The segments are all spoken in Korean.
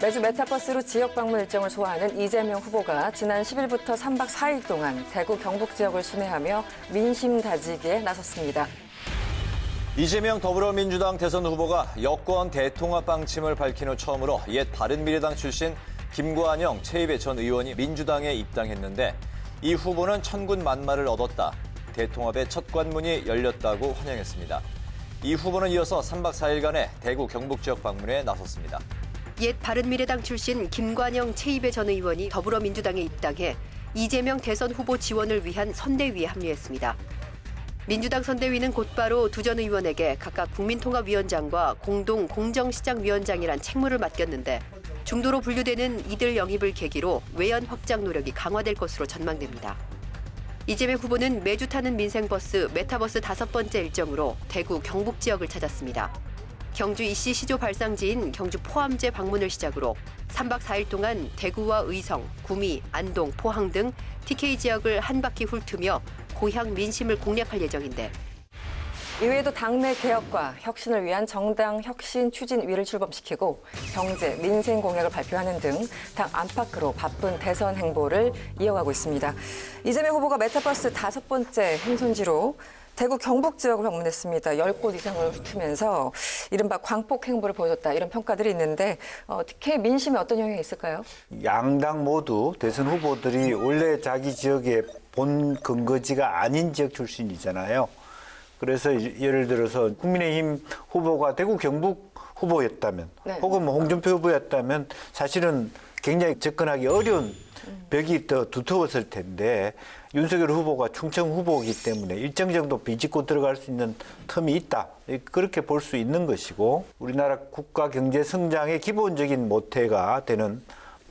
매주 메타버스로 지역 방문 일정을 소화하는 이재명 후보가 지난 10일부터 3박 4일 동안 대구 경북 지역을 순회하며 민심 다지기에 나섰습니다. 이재명 더불어민주당 대선 후보가 여권 대통합 방침을 밝힌 후 처음으로 옛 바른미래당 출신 김관영 최이배 전 의원이 민주당에 입당했는데 이 후보는 천군 만마를 얻었다. 대통합의 첫 관문이 열렸다고 환영했습니다. 이 후보는 이어서 3박 4일간의 대구 경북 지역 방문에 나섰습니다. 옛 바른미래당 출신 김관영 최이배 전 의원이 더불어민주당에 입당해 이재명 대선 후보 지원을 위한 선대위에 합류했습니다. 민주당 선대위는 곧바로 두 전 의원에게 각각 국민통합위원장과 공동 공정시장위원장이란 책무를 맡겼는데 중도로 분류되는 이들 영입을 계기로 외연 확장 노력이 강화될 것으로 전망됩니다. 이재명 후보는 매주 타는 민생버스 메타버스 5번째 일정으로 대구 경북 지역을 찾았습니다. 경주 이씨 시조 발상지인 경주 포함제 방문을 시작으로 3박 4일 동안 대구와 의성, 구미, 안동, 포항 등 TK 지역을 한 바퀴 훑으며 고향 민심을 공략할 예정인데 이외에도 당내 개혁과 혁신을 위한 정당 혁신 추진위를 출범시키고 경제, 민생 공약을 발표하는 등 당 안팎으로 바쁜 대선 행보를 이어가고 있습니다. 이재명 후보가 메타버스 5번째 행선지로 대구 경북 지역을 방문했습니다. 10곳 이상을 훑으면서 이른바 광폭 행보를 보여줬다 이런 평가들이 있는데 특히 민심에 어떤 영향이 있을까요? 양당 모두 대선 후보들이 원래 자기 지역의 본 근거지가 아닌 지역 출신이잖아요. 그래서 예를 들어서 국민의힘 후보가 대구 경북 후보였다면 네. 혹은 뭐 홍준표 후보였다면 사실은 굉장히 접근하기 어려운 벽이 더 두터웠을 텐데 윤석열 후보가 충청 후보이기 때문에 일정 정도 비집고 들어갈 수 있는 텀이 있다. 그렇게 볼 수 있는 것이고 우리나라 국가 경제 성장의 기본적인 모태가 되는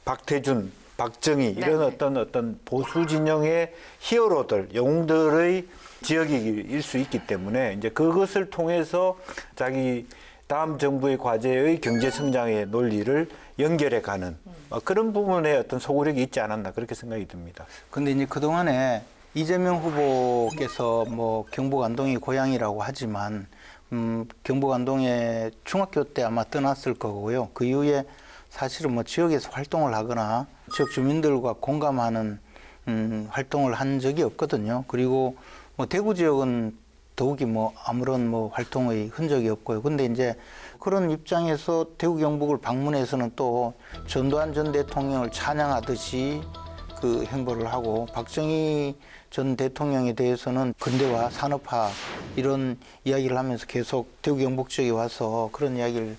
박태준, 박정희 이런 어떤 보수 진영의 히어로들, 영웅들의 지역일 수 있기 때문에 이제 그것을 통해서 자기 다음 정부의 과제의 경제 성장의 논리를 연결해 가는 그런 부분에 어떤 소구력이 있지 않았나 그렇게 생각이 듭니다. 근데 이제 그동안에 이재명 후보께서 뭐 경북 안동이 고향이라고 하지만 경북 안동에 중학교 때 아마 떠났을 거고요. 그 이후에 사실은 뭐 지역에서 활동을 하거나 지역 주민들과 공감하는 활동을 한 적이 없거든요. 그리고 뭐 대구 지역은 더욱이 뭐 아무런 뭐 활동의 흔적이 없고요. 근데 이제 그런 입장에서 대구 경북을 방문해서는 또 전두환 전 대통령을 찬양하듯이 그 행보를 하고 박정희 전 대통령에 대해서는 근대화, 산업화 이런 이야기를 하면서 계속 대구 경북 지역에 와서 그런 이야기를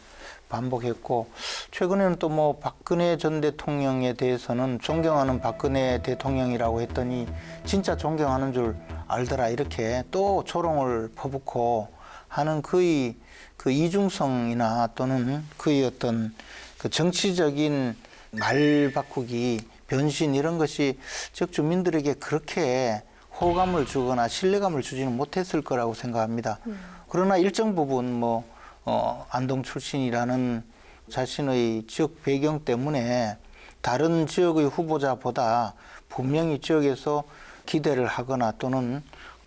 반복했고 최근에는 또 뭐 박근혜 전 대통령에 대해서는 존경하는 박근혜 대통령이라고 했더니 진짜 존경하는 줄 알더라 이렇게 또 조롱을 퍼붓고 하는 그의 그 이중성이나 또는 그의 어떤 그 정치적인 말 바꾸기 변신 이런 것이 지역 주민들에게 그렇게 호감을 주거나 신뢰감을 주지는 못했을 거라고 생각합니다. 그러나 일정 부분 뭐 안동 출신이라는 자신의 지역 배경 때문에 다른 지역의 후보자보다 분명히 지역에서 기대를 하거나 또는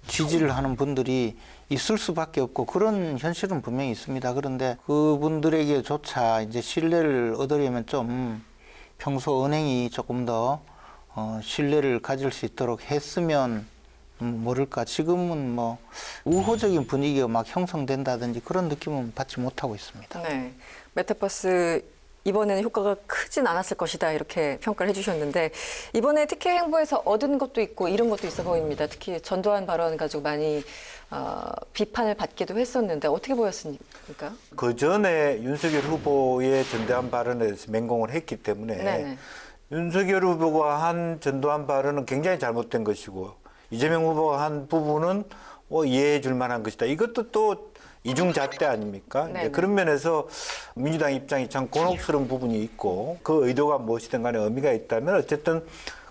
지지를 하는 분들이 있을 수밖에 없고 그런 현실은 분명히 있습니다. 그런데 그분들에게조차 이제 신뢰를 얻으려면 좀 평소 언행이 조금 더 신뢰를 가질 수 있도록 했으면 모를까 지금은 뭐 우호적인 분위기가 막 형성된다든지 그런 느낌은 받지 못하고 있습니다. 네, 메타버스 이번에는 효과가 크진 않았을 것이다 이렇게 평가를 해주셨는데 이번에 특혜 행보에서 얻은 것도 있고 잃은 것도 있어 보입니다. 특히 전두환 발언 가지고 많이 비판을 받기도 했었는데 어떻게 보였습니까? 그 전에 윤석열 후보의 전두환 발언에 대해서 맹공을 했기 때문에 네네. 윤석열 후보가 한 전두환 발언은 굉장히 잘못된 것이고 이재명 후보가 한 부분은 이해해 줄 만한 것이다. 이것도 또 이중잣대 아닙니까? 이제 그런 면에서 민주당 입장이 참 곤혹스러운 부분이 있고 그 의도가 무엇이든 간에 의미가 있다면 어쨌든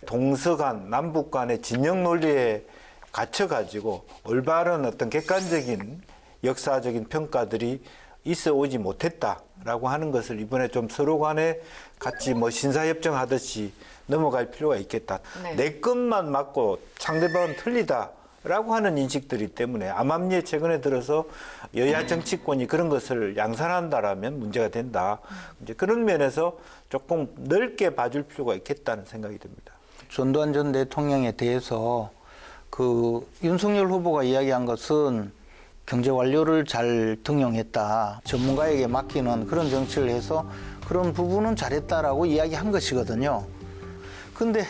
동서간 남북 간의 진영 논리에 갇혀가지고 올바른 어떤 객관적인 역사적인 평가들이 있어 오지 못했다라고 하는 것을 이번에 좀 서로 간에 같이 뭐 신사협정하듯이 넘어갈 필요가 있겠다. 내 것만 맞고 상대방은 틀리다. 라고 하는 인식들이 때문에 암암리에 최근에 들어서 여야 정치권이 그런 것을 양산한다라면 문제가 된다. 이제 그런 면에서 조금 넓게 봐줄 필요가 있겠다는 생각이 듭니다. 전두환 전 대통령에 대해서 그 윤석열 후보가 이야기한 것은 경제 완료를 잘 등용했다. 전문가에게 맡기는 그런 정치를 해서 그런 부분은 잘했다라고 이야기한 것이거든요. 근데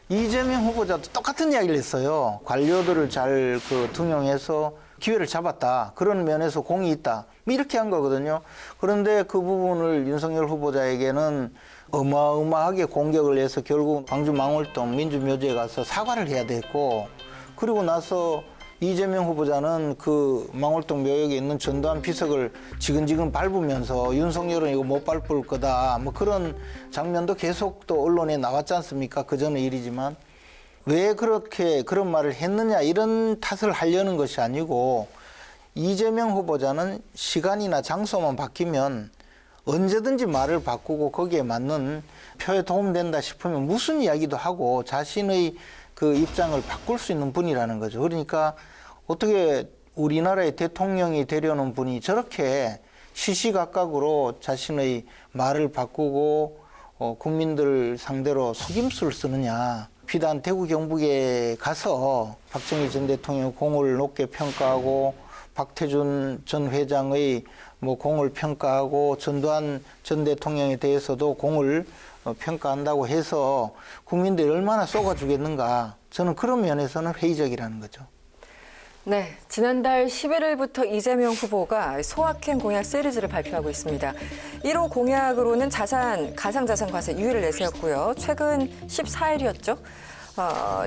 이재명 후보자도 똑같은 이야기를 했어요. 관료들을 잘 등용해서 기회를 잡았다. 그런 면에서 공이 있다. 뭐 이렇게 한 거거든요. 그런데 그 부분을 윤석열 후보자에게는 어마어마하게 공격을 해서 결국 광주 망월동 민주묘지에 가서 사과를 해야 됐고, 그리고 나서 이재명 후보자는 그 망월동 묘역에 있는 전두환 비석을 지근지근 밟으면서 윤석열은 이거 못 밟을 거다. 뭐 그런 장면도 계속 또 언론에 나왔지 않습니까? 그 전의 일이지만. 왜 그렇게 그런 말을 했느냐 이런 탓을 하려는 것이 아니고, 이재명 후보자는 시간이나 장소만 바뀌면 언제든지 말을 바꾸고 거기에 맞는 표에 도움된다 싶으면 무슨 이야기도 하고 자신의 그 입장을 바꿀 수 있는 분이라는 거죠. 그러니까 어떻게 우리나라의 대통령이 되려는 분이 저렇게 시시각각으로 자신의 말을 바꾸고 국민들 상대로 속임수를 쓰느냐. 비단 대구 경북에 가서 박정희 전 대통령 공을 높게 평가하고 박태준 전 회장의 공을 평가하고 전두환 전 대통령에 대해서도 공을 평가한다고 해서 국민들이 얼마나 쏘아주겠는가. 저는 그런 면에서는 회의적이라는 거죠. 네, 지난달 11일부터 이재명 후보가 소확행 공약 시리즈를 발표하고 있습니다. 1호 공약으로는 가상자산 과세 유예를 내세웠고요. 최근 14일이었죠.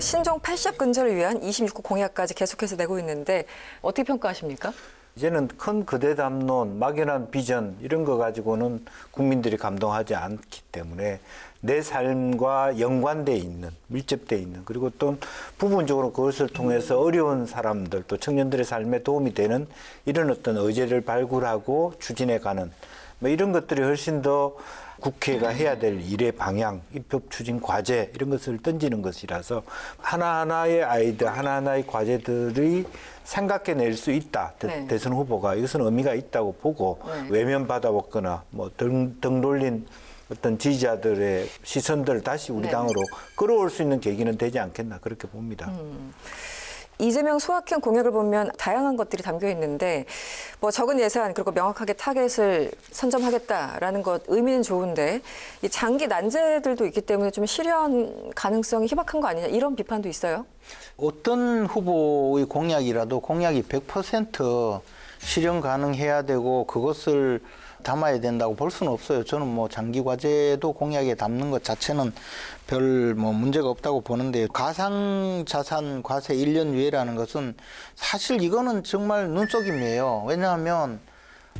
신종 80 근절을 위한 26구 공약까지 계속해서 내고 있는데 어떻게 평가하십니까? 이제는 큰 거대 담론, 막연한 비전 이런 거 가지고는 국민들이 감동하지 않기 때문에 내 삶과 연관돼 있는, 밀접돼 있는, 그리고 또 부분적으로 그것을 통해서 어려운 사람들, 또 청년들의 삶에 도움이 되는 이런 어떤 의제를 발굴하고 추진해가는 뭐 이런 것들이 훨씬 더 국회가 해야 될 일의 방향, 입법 추진 과제 이런 것을 던지는 것이라서 하나하나의 아이디어, 하나하나의 과제들이 생각해낼 수 있다. 네. 대선 후보가 이것은 의미가 있다고 보고 외면받아먹거나 뭐 등 돌린 어떤 지지자들의 시선들을 다시 우리 당으로 끌어올 수 있는 계기는 되지 않겠나 그렇게 봅니다. 이재명 소확행 공약을 보면 다양한 것들이 담겨 있는데 뭐 적은 예산 그리고 명확하게 타겟을 선점하겠다라는 것 의미는 좋은데 이 장기 난제들도 있기 때문에 좀 실현 가능성이 희박한 거 아니냐 이런 비판도 있어요. 어떤 후보의 공약이라도 공약이 100% 실현 가능해야 되고 그것을 담아야 된다고 볼 수는 없어요. 저는 뭐 장기 과제도 공약에 담는 것 자체는 별 문제가 없다고 보는데, 가상자산 과세 1년 유예라는 것은 사실 이거는 정말 눈속임이에요. 왜냐하면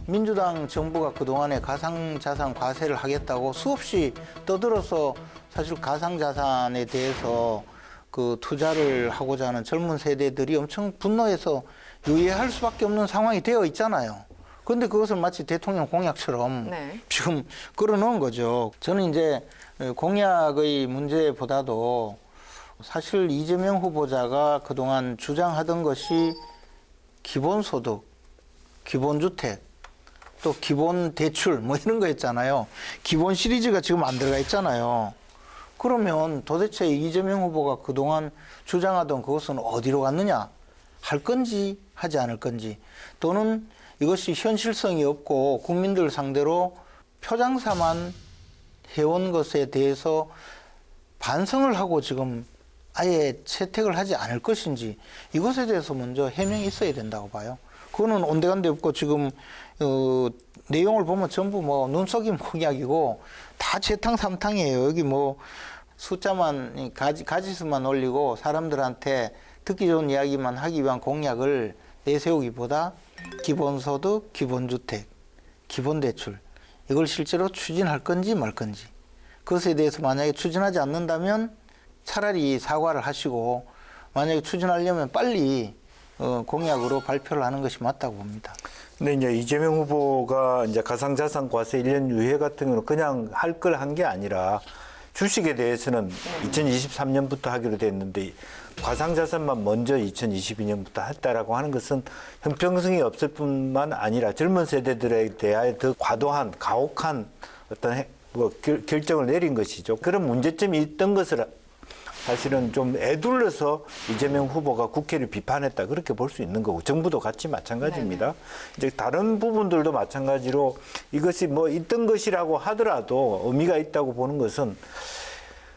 민주당 정부가 그동안에 가상자산 과세를 하겠다고 수없이 떠들어서 사실 가상자산에 대해서 그 투자를 하고자 하는 젊은 세대들이 엄청 분노해서 유예할 수밖에 없는 상황이 되어 있잖아요. 그런데 그것을 마치 대통령 공약처럼 지금 끌어넣은 거죠. 저는 이제 공약의 문제보다도 사실 이재명 후보자가 그동안 주장하던 것이 기본소득, 기본주택, 또 기본대출 뭐 이런 거였잖아요. 기본 시리즈가 지금 안 들어가 있잖아요. 그러면 도대체 이재명 후보가 그동안 주장하던 그것은 어디로 갔느냐? 할 건지 하지 않을 건지, 또는 이것이 현실성이 없고 국민들 상대로 표장사만 해온 것에 대해서 반성을 하고 지금 아예 채택을 하지 않을 것인지, 이것에 대해서 먼저 해명이 있어야 된다고 봐요. 그거는 온데간데 없고 지금 내용을 보면 전부 눈속임 공약이고 다 재탕삼탕이에요. 여기 숫자만 가지수만 올리고 사람들한테 듣기 좋은 이야기만 하기 위한 공약을 내세우기보다 기본소득, 기본주택, 기본대출 이걸 실제로 추진할 건지 말 건지, 그것에 대해서 만약에 추진하지 않는다면 차라리 사과를 하시고, 만약에 추진하려면 빨리 공약으로 발표를 하는 것이 맞다고 봅니다. 근데 이제 이재명 후보가 이제 가상자산 과세 1년 유예 같은 경우는 그냥 할 걸 한 게 아니라 주식에 대해서는 2023년부터 하기로 됐는데 가상자산만 먼저 2022년부터 했다라고 하는 것은 형평성이 없을 뿐만 아니라 젊은 세대들에 대하여 더 과도한 가혹한 어떤 결정을 내린 것이죠. 그런 문제점이 있던 것을 사실은 좀 애둘러서 이재명 후보가 국회를 비판했다 그렇게 볼 수 있는 거고 정부도 같이 마찬가지입니다. 이제 다른 부분들도 마찬가지로 이것이 뭐 있던 것이라고 하더라도 의미가 있다고 보는 것은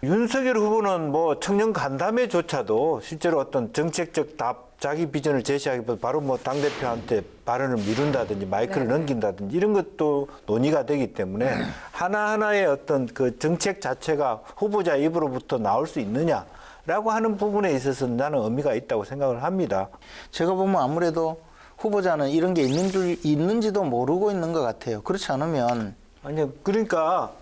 윤석열 후보는 뭐 청년 간담회조차도 실제로 어떤 정책적 답, 자기 비전을 제시하기보다 바로 뭐 당대표한테 발언을 미룬다든지 마이크를 넘긴다든지 이런 것도 논의가 되기 때문에 하나하나의 어떤 그 정책 자체가 후보자 입으로부터 나올 수 있느냐라고 하는 부분에 있어서는 나는 의미가 있다고 생각을 합니다. 제가 보면 아무래도 후보자는 이런 게 있는지도 모르고 있는 것 같아요. 그렇지 않으면 아니요, 그러니까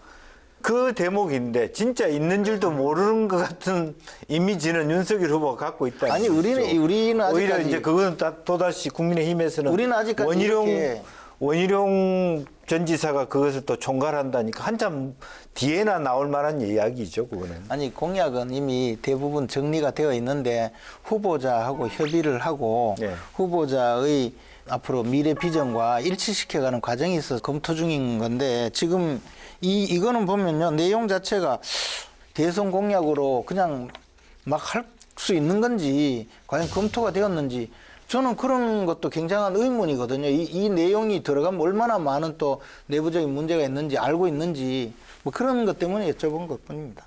그 대목인데 진짜 있는 줄도 모르는 것 같은 이미지는 윤석열 후보가 갖고 있다. 아니 우리는 아직까지 오히려 이제 그건 또다시 국민의힘에서는 우리는 아직까지 원희룡 전 지사가 그것을 또 총괄한다니까 한참 뒤에나 나올 만한 이야기죠, 그거는. 아니 공약은 이미 대부분 정리가 되어 있는데 후보자하고 협의를 하고 네. 후보자의 앞으로 미래 비전과 일치시켜가는 과정이 있어서 검토 중인 건데 지금 이거는 보면요 내용 자체가 대선 공약으로 그냥 막 할 수 있는 건지 과연 검토가 되었는지 저는 그런 것도 굉장한 의문이거든요. 이 내용이 들어가면 얼마나 많은 또 내부적인 문제가 있는지 알고 있는지 뭐 그런 것 때문에 여쭤본 것뿐입니다.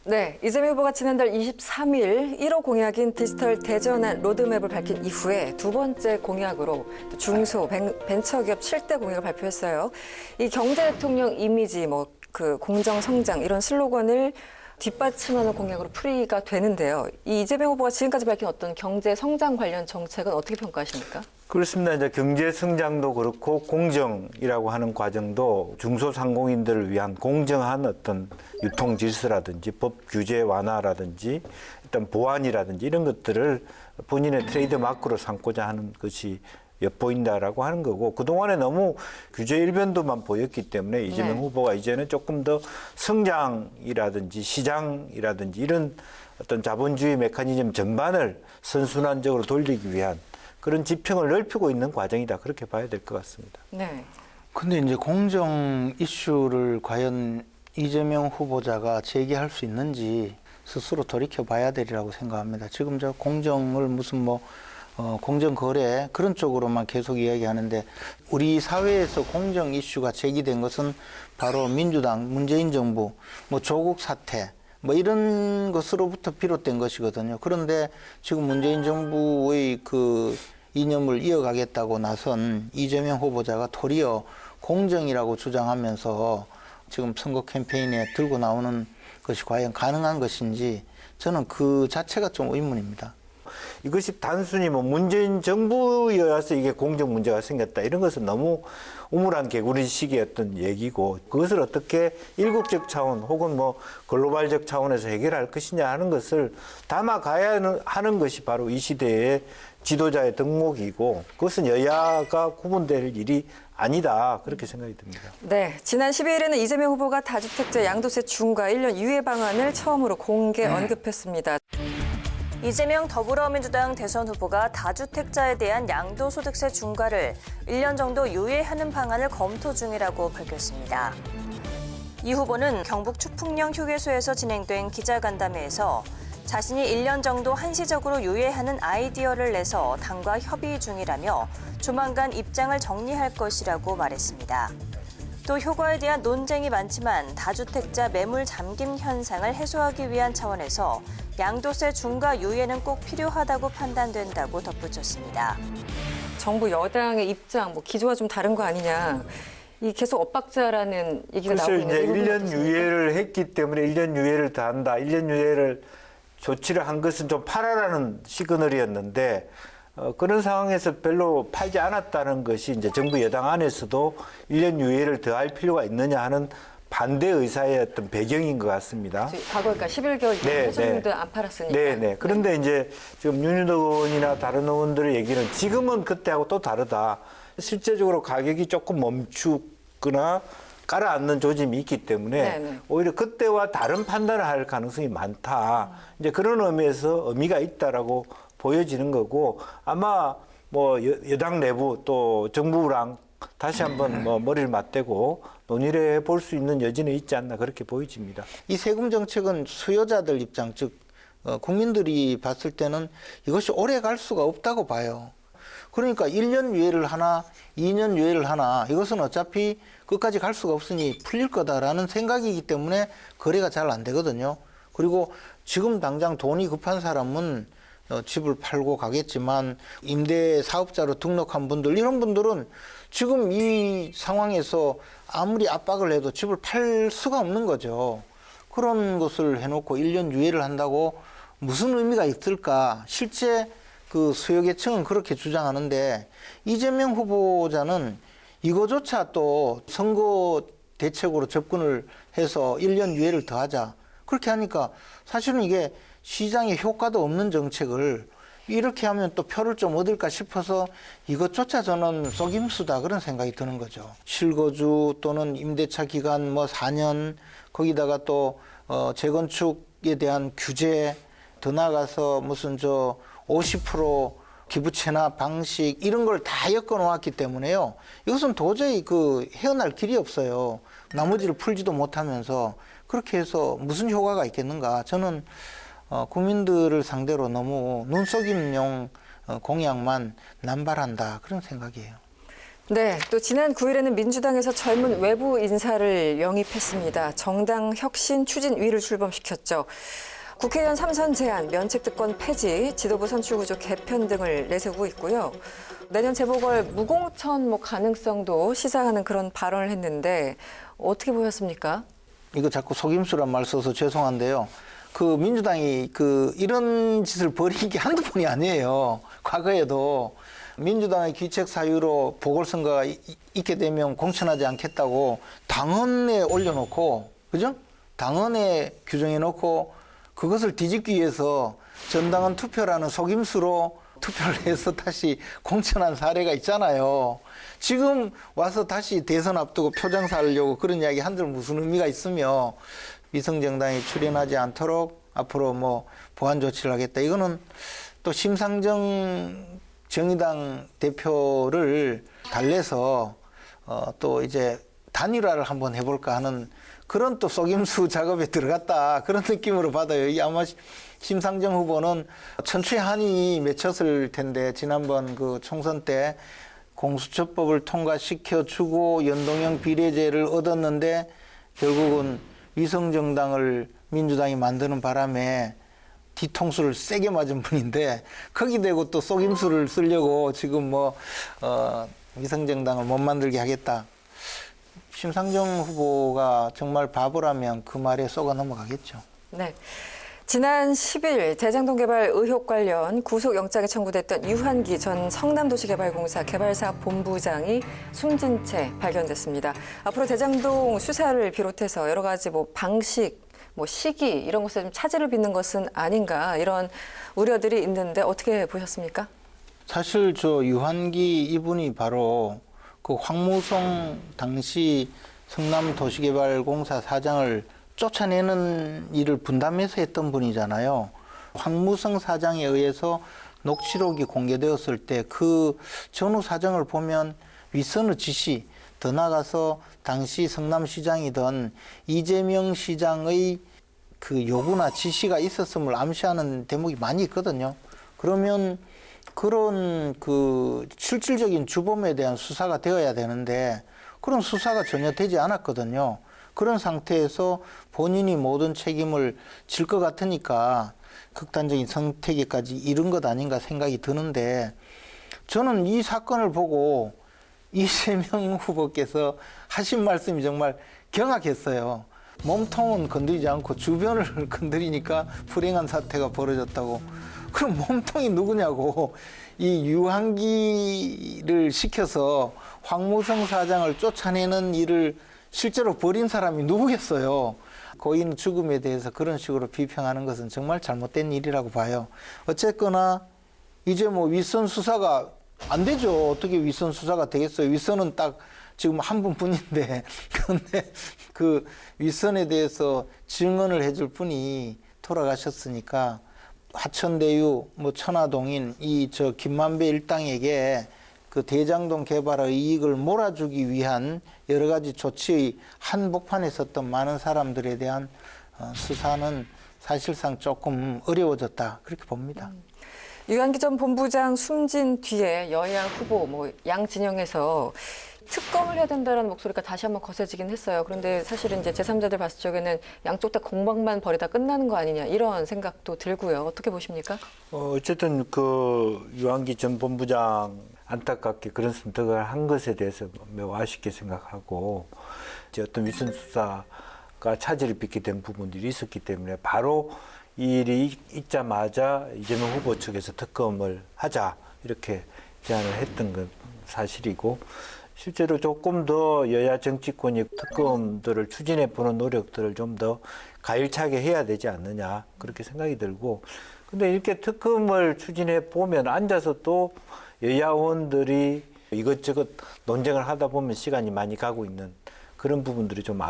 네, 이재명 후보가 지난달 23일 1호 공약인 디지털 대전환 로드맵을 밝힌 이후에 두 번째 공약으로 중소 벤처기업 7대 공약을 발표했어요. 이 경제 대통령 이미지, 그 공정 성장 이런 슬로건을 뒷받침하는 공약으로 풀이가 되는데요. 이 이재명 후보가 지금까지 밝힌 어떤 경제 성장 관련 정책은 어떻게 평가하십니까? 그렇습니다. 이제 경제 성장도 그렇고 공정이라고 하는 과정도 중소상공인들을 위한 공정한 어떤 유통 질서라든지 법 규제 완화라든지 일단 보완이라든지 이런 것들을 본인의 트레이드 마크로 삼고자 하는 것이 엿보인다라고 하는 거고 그동안에 너무 규제 일변도만 보였기 때문에 이재명 후보가 이제는 조금 더 성장이라든지 시장이라든지 이런 어떤 자본주의 메커니즘 전반을 선순환적으로 돌리기 위한 그런 지평을 넓히고 있는 과정이다. 그렇게 봐야 될 것 같습니다. 네. 근데 이제 공정 이슈를 과연 이재명 후보자가 제기할 수 있는지 스스로 돌이켜 봐야 되리라고 생각합니다. 지금 저 공정을 무슨 공정 거래 그런 쪽으로만 계속 이야기하는데 우리 사회에서 공정 이슈가 제기된 것은 바로 민주당, 문재인 정부, 조국 사태 이런 것으로부터 비롯된 것이거든요. 그런데 지금 문재인 정부의 그 이념을 이어가겠다고 나선 이재명 후보자가 도리어 공정이라고 주장하면서 지금 선거 캠페인에 들고 나오는 것이 과연 가능한 것인지 저는 그 자체가 좀 의문입니다. 이것이 단순히 문재인 정부여서 이게 공정 문제가 생겼다 이런 것은 너무 우물한 개구리식의 어떤 얘기고 그것을 어떻게 일국적 차원 혹은 글로벌적 차원에서 해결할 것이냐 하는 것을 담아가야 하는 것이 바로 이 시대의 지도자의 덕목이고 그것은 여야가 구분될 일이 아니다 그렇게 생각이 듭니다. 네, 지난 12일에는 이재명 후보가 다주택자 양도세 중과 1년 유예 방안을 처음으로 공개 언급했습니다. 이재명 더불어민주당 대선 후보가 다주택자에 대한 양도소득세 중과를 1년 정도 유예하는 방안을 검토 중이라고 밝혔습니다. 이 후보는 경북 추풍령 휴게소에서 진행된 기자간담회에서 자신이 1년 정도 한시적으로 유예하는 아이디어를 내서 당과 협의 중이라며 조만간 입장을 정리할 것이라고 말했습니다. 또 효과에 대한 논쟁이 많지만 다주택자 매물 잠김 현상을 해소하기 위한 차원에서 양도세 중과 유예는 꼭 필요하다고 판단된다고 덧붙였습니다. 정부 여당의 입장, 기조가 좀 다른 거 아니냐. 이 계속 엇박자라는 얘기가 나오고 있는데. 이제 1년 유예를 했기 때문에 1년 유예를 더 한다. 1년 유예를 조치를 한 것은 좀 팔아라는 시그널이었는데 그런 상황에서 별로 팔지 않았다는 것이 이제 정부 여당 안에서도 1년 유예를 더 할 필요가 있느냐 하는 반대 의사의 어떤 배경인 것 같습니다. 과거 그러니까 11개월 해줬는데 안 팔았으니까. 네. 그런데 이제 지금 윤희덕 의원이나 다른 의원들의 얘기는 지금은 그때하고 또 다르다. 실제적으로 가격이 조금 멈추거나 깔아앉는 조짐이 있기 때문에 네네. 오히려 그때와 다른 판단을 할 가능성이 많다. 이제 그런 의미에서 의미가 있다라고 보여지는 거고 아마 뭐 여당 내부 또 정부랑 다시 한번 뭐 머리를 맞대고 논의를 해볼 수 있는 여지는 있지 않나 그렇게 보여집니다. 이 세금 정책은 수요자들 입장, 즉 국민들이 봤을 때는 이것이 오래 갈 수가 없다고 봐요. 그러니까 1년 유예를 하나, 2년 유예를 하나 이것은 어차피 끝까지 갈 수가 없으니 풀릴 거다라는 생각이기 때문에 거래가 잘 안 되거든요. 그리고 지금 당장 돈이 급한 사람은 집을 팔고 가겠지만 임대 사업자로 등록한 분들 이런 분들은 지금 이 상황에서 아무리 압박을 해도 집을 팔 수가 없는 거죠. 그런 것을 해놓고 1년 유예를 한다고 무슨 의미가 있을까? 실제 그 수요계층은 그렇게 주장하는데 이재명 후보자는 이거조차 또 선거 대책으로 접근을 해서 1년 유예를 더하자. 그렇게 하니까 사실은 이게 시장에 효과도 없는 정책을 이렇게 하면 또 표를 좀 얻을까 싶어서 이것조차 저는 속임수다 그런 생각이 드는 거죠. 실거주 또는 임대차 기간 뭐 4년 거기다가 또 재건축에 대한 규제 더 나아가서 무슨 50% 기부채납 방식 이런 걸 다 엮어 놓았기 때문에요. 이것은 도저히 헤어날 길이 없어요. 나머지를 풀지도 못하면서 그렇게 해서 무슨 효과가 있겠는가. 저는 국민들을 상대로 너무 눈속임용 공약만 남발한다 그런 생각이에요. 네, 또 지난 9일에는 민주당에서 젊은 외부 인사를 영입했습니다. 정당 혁신 추진위를 출범시켰죠. 국회의원 3선 제한, 면책특권 폐지, 지도부 선출구조 개편 등을 내세우고 있고요. 내년 재보궐 무공천 가능성도 시사하는 그런 발언을 했는데 어떻게 보셨습니까? 이거 자꾸 속임수란 말 써서 죄송한데요. 민주당이 이런 짓을 벌인 게 한두 번이 아니에요. 과거에도 민주당의 귀책 사유로 보궐선거가 있게 되면 공천하지 않겠다고 당헌에 올려놓고, 그죠? 당헌에 규정해놓고 그것을 뒤집기 위해서 전당원 투표라는 속임수로 투표를 해서 다시 공천한 사례가 있잖아요. 지금 와서 다시 대선 앞두고 표정사 하려고 그런 이야기 한들 무슨 의미가 있으며 위성정당이 출연하지 않도록 앞으로 보완 조치를 하겠다. 이거는 또 심상정 정의당 대표를 달래서 또 이제 단일화를 한번 해볼까 하는 그런 또 속임수 작업에 들어갔다. 그런 느낌으로 받아요. 이 아마 심상정 후보는 천추의 한이 맺혔을 텐데 지난번 총선 때 공수처법을 통과시켜주고 연동형 비례제를 얻었는데 결국은 위성정당을 민주당이 만드는 바람에 뒤통수를 세게 맞은 분인데 거기 대고 또 속임수를 쓰려고 지금 위성정당을 못 만들게 하겠다. 심상정 후보가 정말 바보라면 그 말에 쏘가 넘어가겠죠. 네. 지난 10일 대장동 개발 의혹 관련 구속영장에 청구됐던 유한기 전 성남도시개발공사 개발사업 본부장이 숨진 채 발견됐습니다. 앞으로 대장동 수사를 비롯해서 여러 가지 방식, 시기 이런 것에 좀 차질을 빚는 것은 아닌가 이런 우려들이 있는데 어떻게 보셨습니까? 사실 유한기 이분이 바로 황무성 당시 성남도시개발공사 사장을 쫓아내는 일을 분담해서 했던 분이잖아요. 황무성 사장에 의해서 녹취록이 공개되었을 때 그 전후 사정을 보면 윗선의 지시, 더 나아가서 당시 성남시장이던 이재명 시장의 요구나 지시가 있었음을 암시하는 대목이 많이 있거든요. 그러면 그런 실질적인 주범에 대한 수사가 되어야 되는데 그런 수사가 전혀 되지 않았거든요. 그런 상태에서 본인이 모든 책임을 질 것 같으니까 극단적인 선택에까지 이른 것 아닌가 생각이 드는데 저는 이 사건을 보고 이재명 후보께서 하신 말씀이 정말 경악했어요. 몸통은 건드리지 않고 주변을 건드리니까 불행한 사태가 벌어졌다고. 그럼 몸통이 누구냐고. 이 유한기를 시켜서 황무성 사장을 쫓아내는 일을 실제로 벌인 사람이 누구겠어요. 고인 죽음에 대해서 그런 식으로 비평하는 것은 정말 잘못된 일이라고 봐요. 어쨌거나 이제 윗선 수사가 안 되죠. 어떻게 윗선 수사가 되겠어요. 윗선은 딱 지금 한 분뿐인데 그런데 그 윗선에 대해서 증언을 해줄 분이 돌아가셨으니까 화천대유, 뭐 천화동인 이 저 김만배 일당에게 그 대장동 개발의 이익을 몰아주기 위한 여러 가지 조치의 한복판에 섰던 많은 사람들에 대한 수사는 사실상 조금 어려워졌다 그렇게 봅니다. 유한기 전 본부장 숨진 뒤에 여야 후보 뭐 양 진영에서 특검을 해야 된다는 목소리가 다시 한번 거세지긴 했어요. 그런데 사실은 이제 제3자들 봤을 적에는 양쪽 다 공방만 벌이다 끝나는 거 아니냐 이런 생각도 들고요. 어떻게 보십니까? 어쨌든 그 유한기 전 본부장 안타깝게 그런 선택을 한 것에 대해서 매우 아쉽게 생각하고 이제 어떤 위선 수사가 차질을 빚게 된 부분들이 있었기 때문에 바로 이 일이 있자마자 이재명 후보 측에서 특검을 하자 이렇게 제안을 했던 건 사실이고 실제로 조금 더 여야 정치권이 특검들을 추진해 보는 노력들을 좀 더 가열차게 해야 되지 않느냐 그렇게 생각이 들고 근데 이렇게 특검을 추진해 보면 앉아서 또 여야원들이 이것저것 논쟁을 하다 보면 시간이 많이 가고 있는 그런 부분들이 좀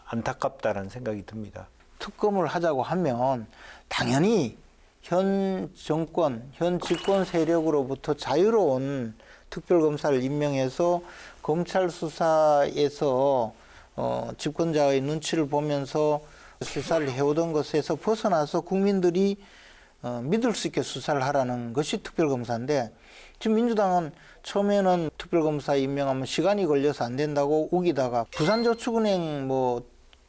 안타깝다라는 생각이 듭니다. 특검을 하자고 하면 당연히 현 정권, 현 집권 세력으로부터 자유로운 특별검사를 임명해서 검찰 수사에서 집권자의 눈치를 보면서 수사를 해오던 것에서 벗어나서 국민들이 믿을 수 있게 수사를 하라는 것이 특별검사인데 지금 민주당은 처음에는 특별검사 임명하면 시간이 걸려서 안 된다고 우기다가 부산저축은행 뭐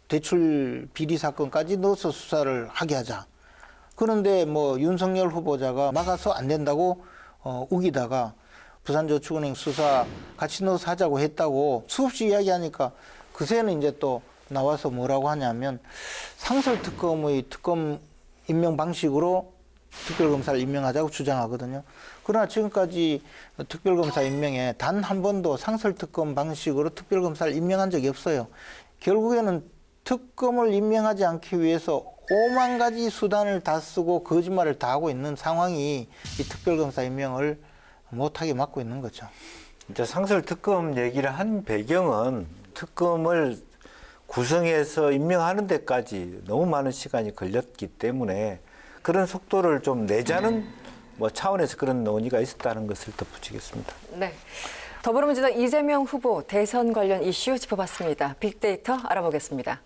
대출 비리 사건까지 넣어서 수사를 하게 하자. 그런데 뭐 윤석열 후보자가 막아서 안 된다고 우기다가 부산저축은행 수사 같이 넣어서 하자고 했다고 수없이 이야기하니까 그새는 이제 또 나와서 뭐라고 하냐면 상설특검의 특검 임명 방식으로 특별검사를 임명하자고 주장하거든요. 그러나 지금까지 특별검사 임명에 단 한 번도 상설특검 방식으로 특별검사를 임명한 적이 없어요. 결국에는 특검을 임명하지 않기 위해서 5만 가지 수단을 다 쓰고 거짓말을 다 하고 있는 상황이 이 특별검사 임명을 못하게 막고 있는 거죠. 이제 상설특검 얘기를 한 배경은 특검을 구성해서 임명하는 데까지 너무 많은 시간이 걸렸기 때문에 그런 속도를 좀 내자는 뭐 차원에서 그런 논의가 있었다는 것을 덧붙이겠습니다. 네. 더불어민주당 이재명 후보 대선 관련 이슈 짚어봤습니다. 빅데이터 알아보겠습니다.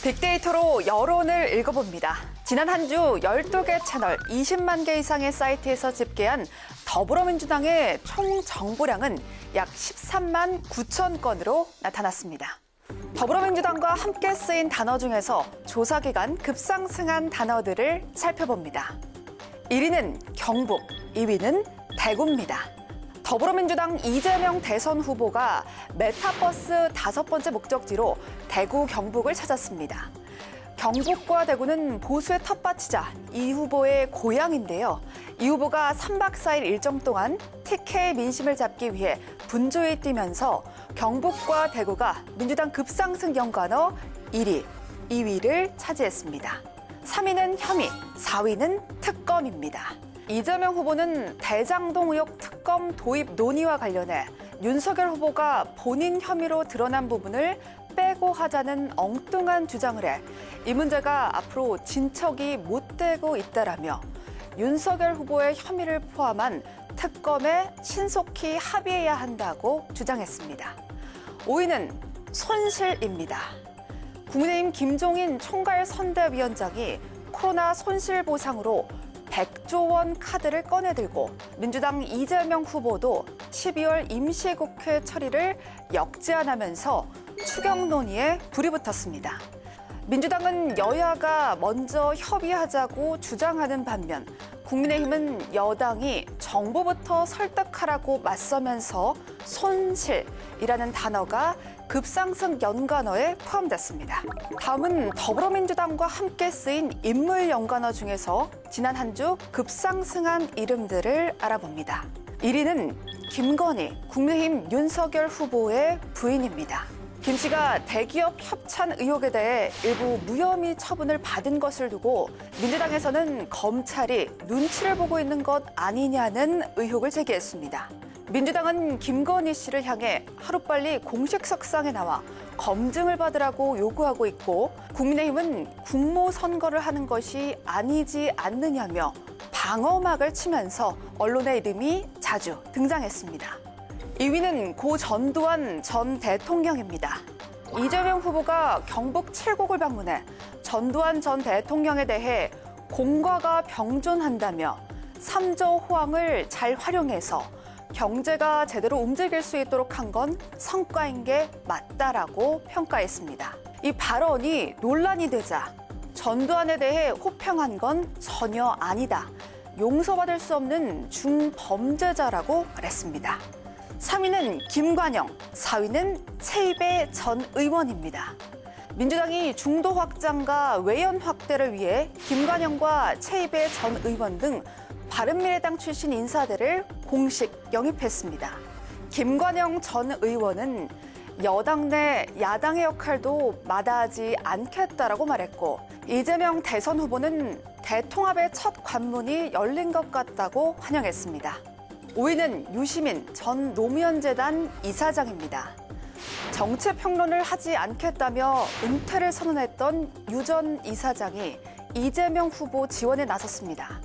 빅데이터로 여론을 읽어봅니다. 지난 한 주 12개 채널 20만 개 이상의 사이트에서 집계한 더불어민주당의 총 정보량은 약 13만 9천 건으로 나타났습니다. 더불어민주당과 함께 쓰인 단어 중에서 조사 기간 급상승한 단어들을 살펴봅니다. 1위는 경북, 2위는 대구입니다. 더불어민주당 이재명 대선 후보가 메타버스 5번째 목적지로 대구, 경북을 찾았습니다. 경북과 대구는 보수의 텃밭이자 이 후보의 고향인데요. 이 후보가 3박 4일 일정 동안 TK 민심을 잡기 위해 분주히 뛰면서 경북과 대구가 민주당 급상승 연관어 1위, 2위를 차지했습니다. 3위는 혐의, 4위는 특검입니다. 이재명 후보는 대장동 의혹 특검 도입 논의와 관련해 윤석열 후보가 본인 혐의로 드러난 부분을 빼고 하자는 엉뚱한 주장을 해 이 문제가 앞으로 진척이 못 되고 있다라며 윤석열 후보의 혐의를 포함한 특검에 신속히 합의해야 한다고 주장했습니다. 5위는 손실입니다. 국민의힘 김종인 총괄선대위원장이 코로나 손실보상으로 100조 원 카드를 꺼내들고 민주당 이재명 후보도 12월 임시국회 처리를 역제안하면서 추경 논의에 불이 붙었습니다. 민주당은 여야가 먼저 협의하자고 주장하는 반면 국민의힘은 여당이 정부부터 설득하라고 맞서면서 손실이라는 단어가 급상승 연관어에 포함됐습니다. 다음은 더불어민주당과 함께 쓰인 인물 연관어 중에서 지난 한 주 급상승한 이름들을 알아봅니다. 1위는 김건희, 국민의힘 윤석열 후보의 부인입니다. 김 씨가 대기업 협찬 의혹에 대해 일부 무혐의 처분을 받은 것을 두고 민주당에서는 검찰이 눈치를 보고 있는 것 아니냐는 의혹을 제기했습니다. 민주당은 김건희 씨를 향해 하루빨리 공식 석상에 나와 검증을 받으라고 요구하고 있고 국민의힘은 국무선거를 하는 것이 아니지 않느냐며 방어막을 치면서 언론의 이름이 자주 등장했습니다. 2위는 고 전두환 전 대통령입니다. 이재명 후보가 경북 칠곡을 방문해 전두환 전 대통령에 대해 공과가 병존한다며 3조 호황을 잘 활용해서 경제가 제대로 움직일 수 있도록 한 건 성과인 게 맞다라고 평가했습니다. 이 발언이 논란이 되자 전두환에 대해 호평한 건 전혀 아니다. 용서받을 수 없는 중범죄자라고 말했습니다. 3위는 김관영, 4위는 최이배 전 의원입니다. 민주당이 중도 확장과 외연 확대를 위해 김관영과 최이배 전 의원 등 바른미래당 출신 인사들을 공식 영입했습니다. 김관영 전 의원은 여당 내 야당의 역할도 마다하지 않겠다라고 말했고 이재명 대선 후보는 대통합의 첫 관문이 열린 것 같다고 환영했습니다. 5위는 유시민 전 노무현재단 이사장입니다. 정치평론을 하지 않겠다며 은퇴를 선언했던 유 전 이사장이 이재명 후보 지원에 나섰습니다.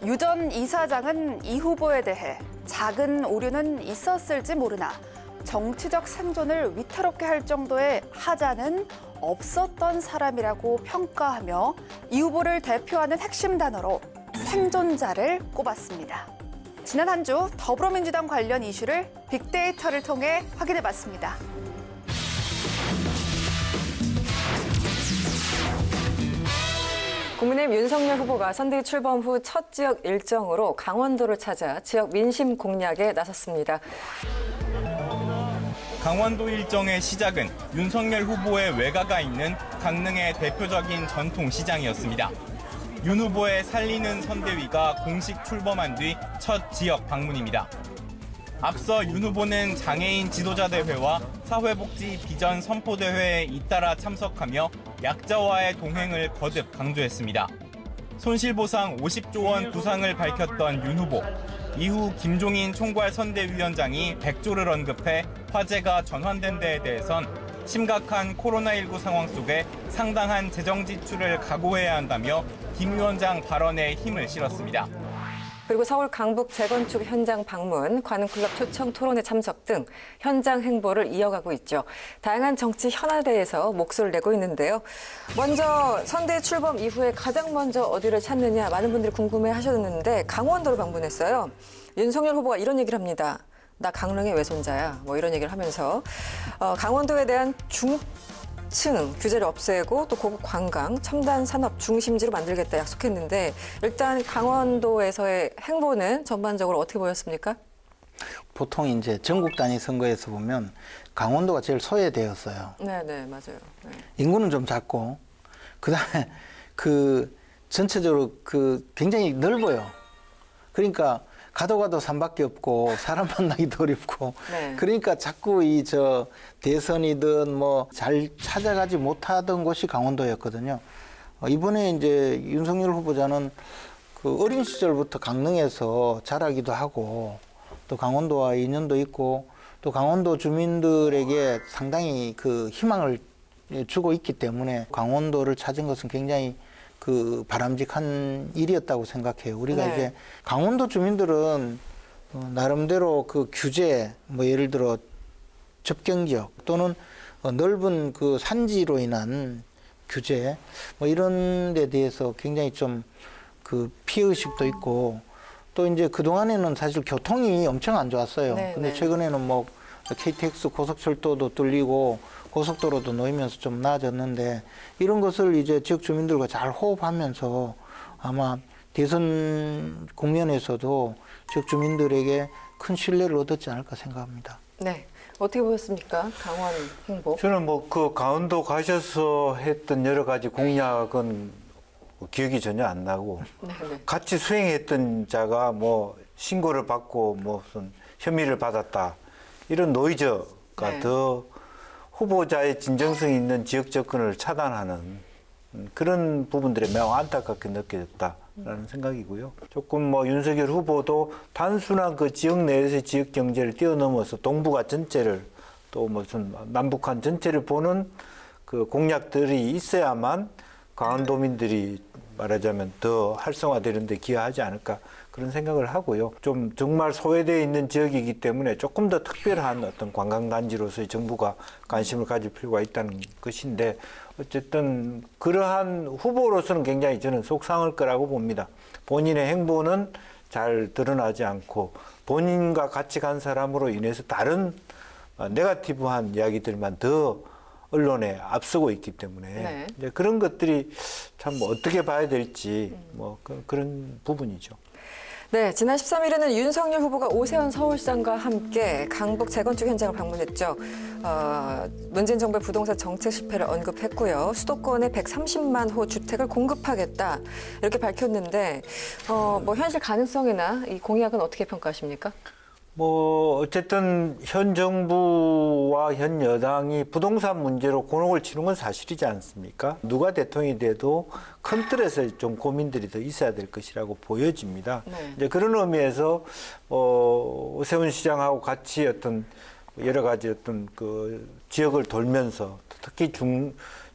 유 전 이사장은 이 후보에 대해 작은 오류는 있었을지 모르나 정치적 생존을 위태롭게 할 정도의 하자는 없었던 사람이라고 평가하며 이 후보를 대표하는 핵심 단어로 생존자를 꼽았습니다. 지난 한 주 더불어민주당 관련 이슈를 빅데이터를 통해 확인해봤습니다. 국민의힘 윤석열 후보가 선대위 출범 후 첫 지역 일정으로 강원도를 찾아 지역 민심 공략에 나섰습니다. 강원도 일정의 시작은 윤석열 후보의 외가가 있는 강릉의 대표적인 전통시장이었습니다. 윤 후보의 살리는 선대위가 공식 출범한 뒤 첫 지역 방문입니다. 앞서 윤 후보는 장애인 지도자대회와 사회복지 비전 선포대회에 잇따라 참석하며 약자와의 동행을 거듭 강조했습니다. 손실보상 50조 원 구상을 밝혔던 윤 후보. 이후 김종인 총괄 선대위원장이 100조를 언급해 화제가 전환된 데에 대해선 심각한 코로나19 상황 속에 상당한 재정 지출을 각오해야 한다며 김 위원장 발언에 힘을 실었습니다. 그리고 서울 강북 재건축 현장 방문, 관훈클럽 초청 토론회 참석 등 현장 행보를 이어가고 있죠. 다양한 정치 현안대에서 목소리를 내고 있는데요. 먼저 선대위 출범 이후에 가장 먼저 어디를 찾느냐 많은 분들이 궁금해하셨는데 강원도를 방문했어요. 윤석열 후보가 이런 얘기를 합니다. 나 강릉의 외손자야. 뭐 이런 얘기를 하면서 강원도에 대한 중층 규제를 없애고 또 고급 관광, 첨단 산업 중심지로 만들겠다 약속했는데 일단 강원도에서의 행보는 전반적으로 어떻게 보였습니까? 보통 이제 전국 단위 선거에서 보면 강원도가 제일 소외되었어요. 네, 맞아요. 네. 인구는 좀 작고 그다음에 전체적으로 굉장히 넓어요. 그러니까 가도 산밖에 없고 사람 만나기도 어렵고 네. 그러니까 자꾸 대선이든 뭐 잘 찾아가지 못하던 곳이 강원도였거든요. 이번에 이제 윤석열 후보자는 어린 시절부터 강릉에서 자라기도 하고 또 강원도와 인연도 있고 또 강원도 주민들에게 상당히 희망을 주고 있기 때문에 강원도를 찾은 것은 굉장히 바람직한 일이었다고 생각해요. 우리가 네. 이제 강원도 주민들은 나름대로 규제, 뭐 예를 들어 접경지역 또는 넓은 산지로 인한 규제, 뭐 이런 데 대해서 굉장히 좀 피해의식도 있고 또 이제 그동안에는 사실 교통이 엄청 안 좋았어요. 네, 근데 네. 최근에는 뭐 KTX 고속철도도 뚫리고 고속도로도 놓이면서 좀 나아졌는데 이런 것을 이제 지역 주민들과 잘 호흡하면서 아마 대선 국면에서도 지역 주민들에게 큰 신뢰를 얻었지 않을까 생각합니다. 네. 어떻게 보셨습니까? 강원 행보. 저는 강원도 가셔서 했던 여러 가지 공약은 기억이 전혀 안 나고 네. 같이 수행했던 자가 신고를 받고 무슨 혐의를 받았다. 이런 노이즈가 네. 더 후보자의 진정성 있는 지역 접근을 차단하는 그런 부분들이 매우 안타깝게 느껴졌다. 라는 생각이고요. 조금 뭐 윤석열 후보도 단순한 그 지역 내에서의 지역 경제를 뛰어넘어서 동북아 전체를 또 무슨 남북한 전체를 보는 그 공약들이 있어야만 강원도민들이 말하자면 더 활성화되는 데 기여하지 않을까 그런 생각을 하고요. 좀 정말 소외되어 있는 지역이기 때문에 조금 더 특별한 어떤 관광단지로서의 정부가 관심을 가질 필요가 있다는 것인데 어쨌든 그러한 후보로서는 굉장히 저는 속상할 거라고 봅니다. 본인의 행보는 잘 드러나지 않고 본인과 같이 간 사람으로 인해서 다른 네거티브한 이야기들만 더 언론에 앞서고 있기 때문에 네. 이제 그런 것들이 참 뭐 어떻게 봐야 될지 뭐 그런 부분이죠. 네, 지난 13일에는 윤석열 후보가 오세훈 서울시장과 함께 강북 재건축 현장을 방문했죠. 문재인 정부의 부동산 정책 실패를 언급했고요. 수도권에 130만 호 주택을 공급하겠다 이렇게 밝혔는데 뭐 현실 가능성이나 이 공약은 어떻게 평가하십니까? 뭐 어쨌든 현 정부와 현 여당이 부동산 문제로 곤혹을 치는 건 사실이지 않습니까? 누가 대통령이 돼도 큰 틀에서 좀 고민들이 더 있어야 될 것이라고 보여집니다. 네. 이제 그런 의미에서 오세훈 시장하고 같이 어떤 여러 가지 어떤 그 지역을 돌면서 특히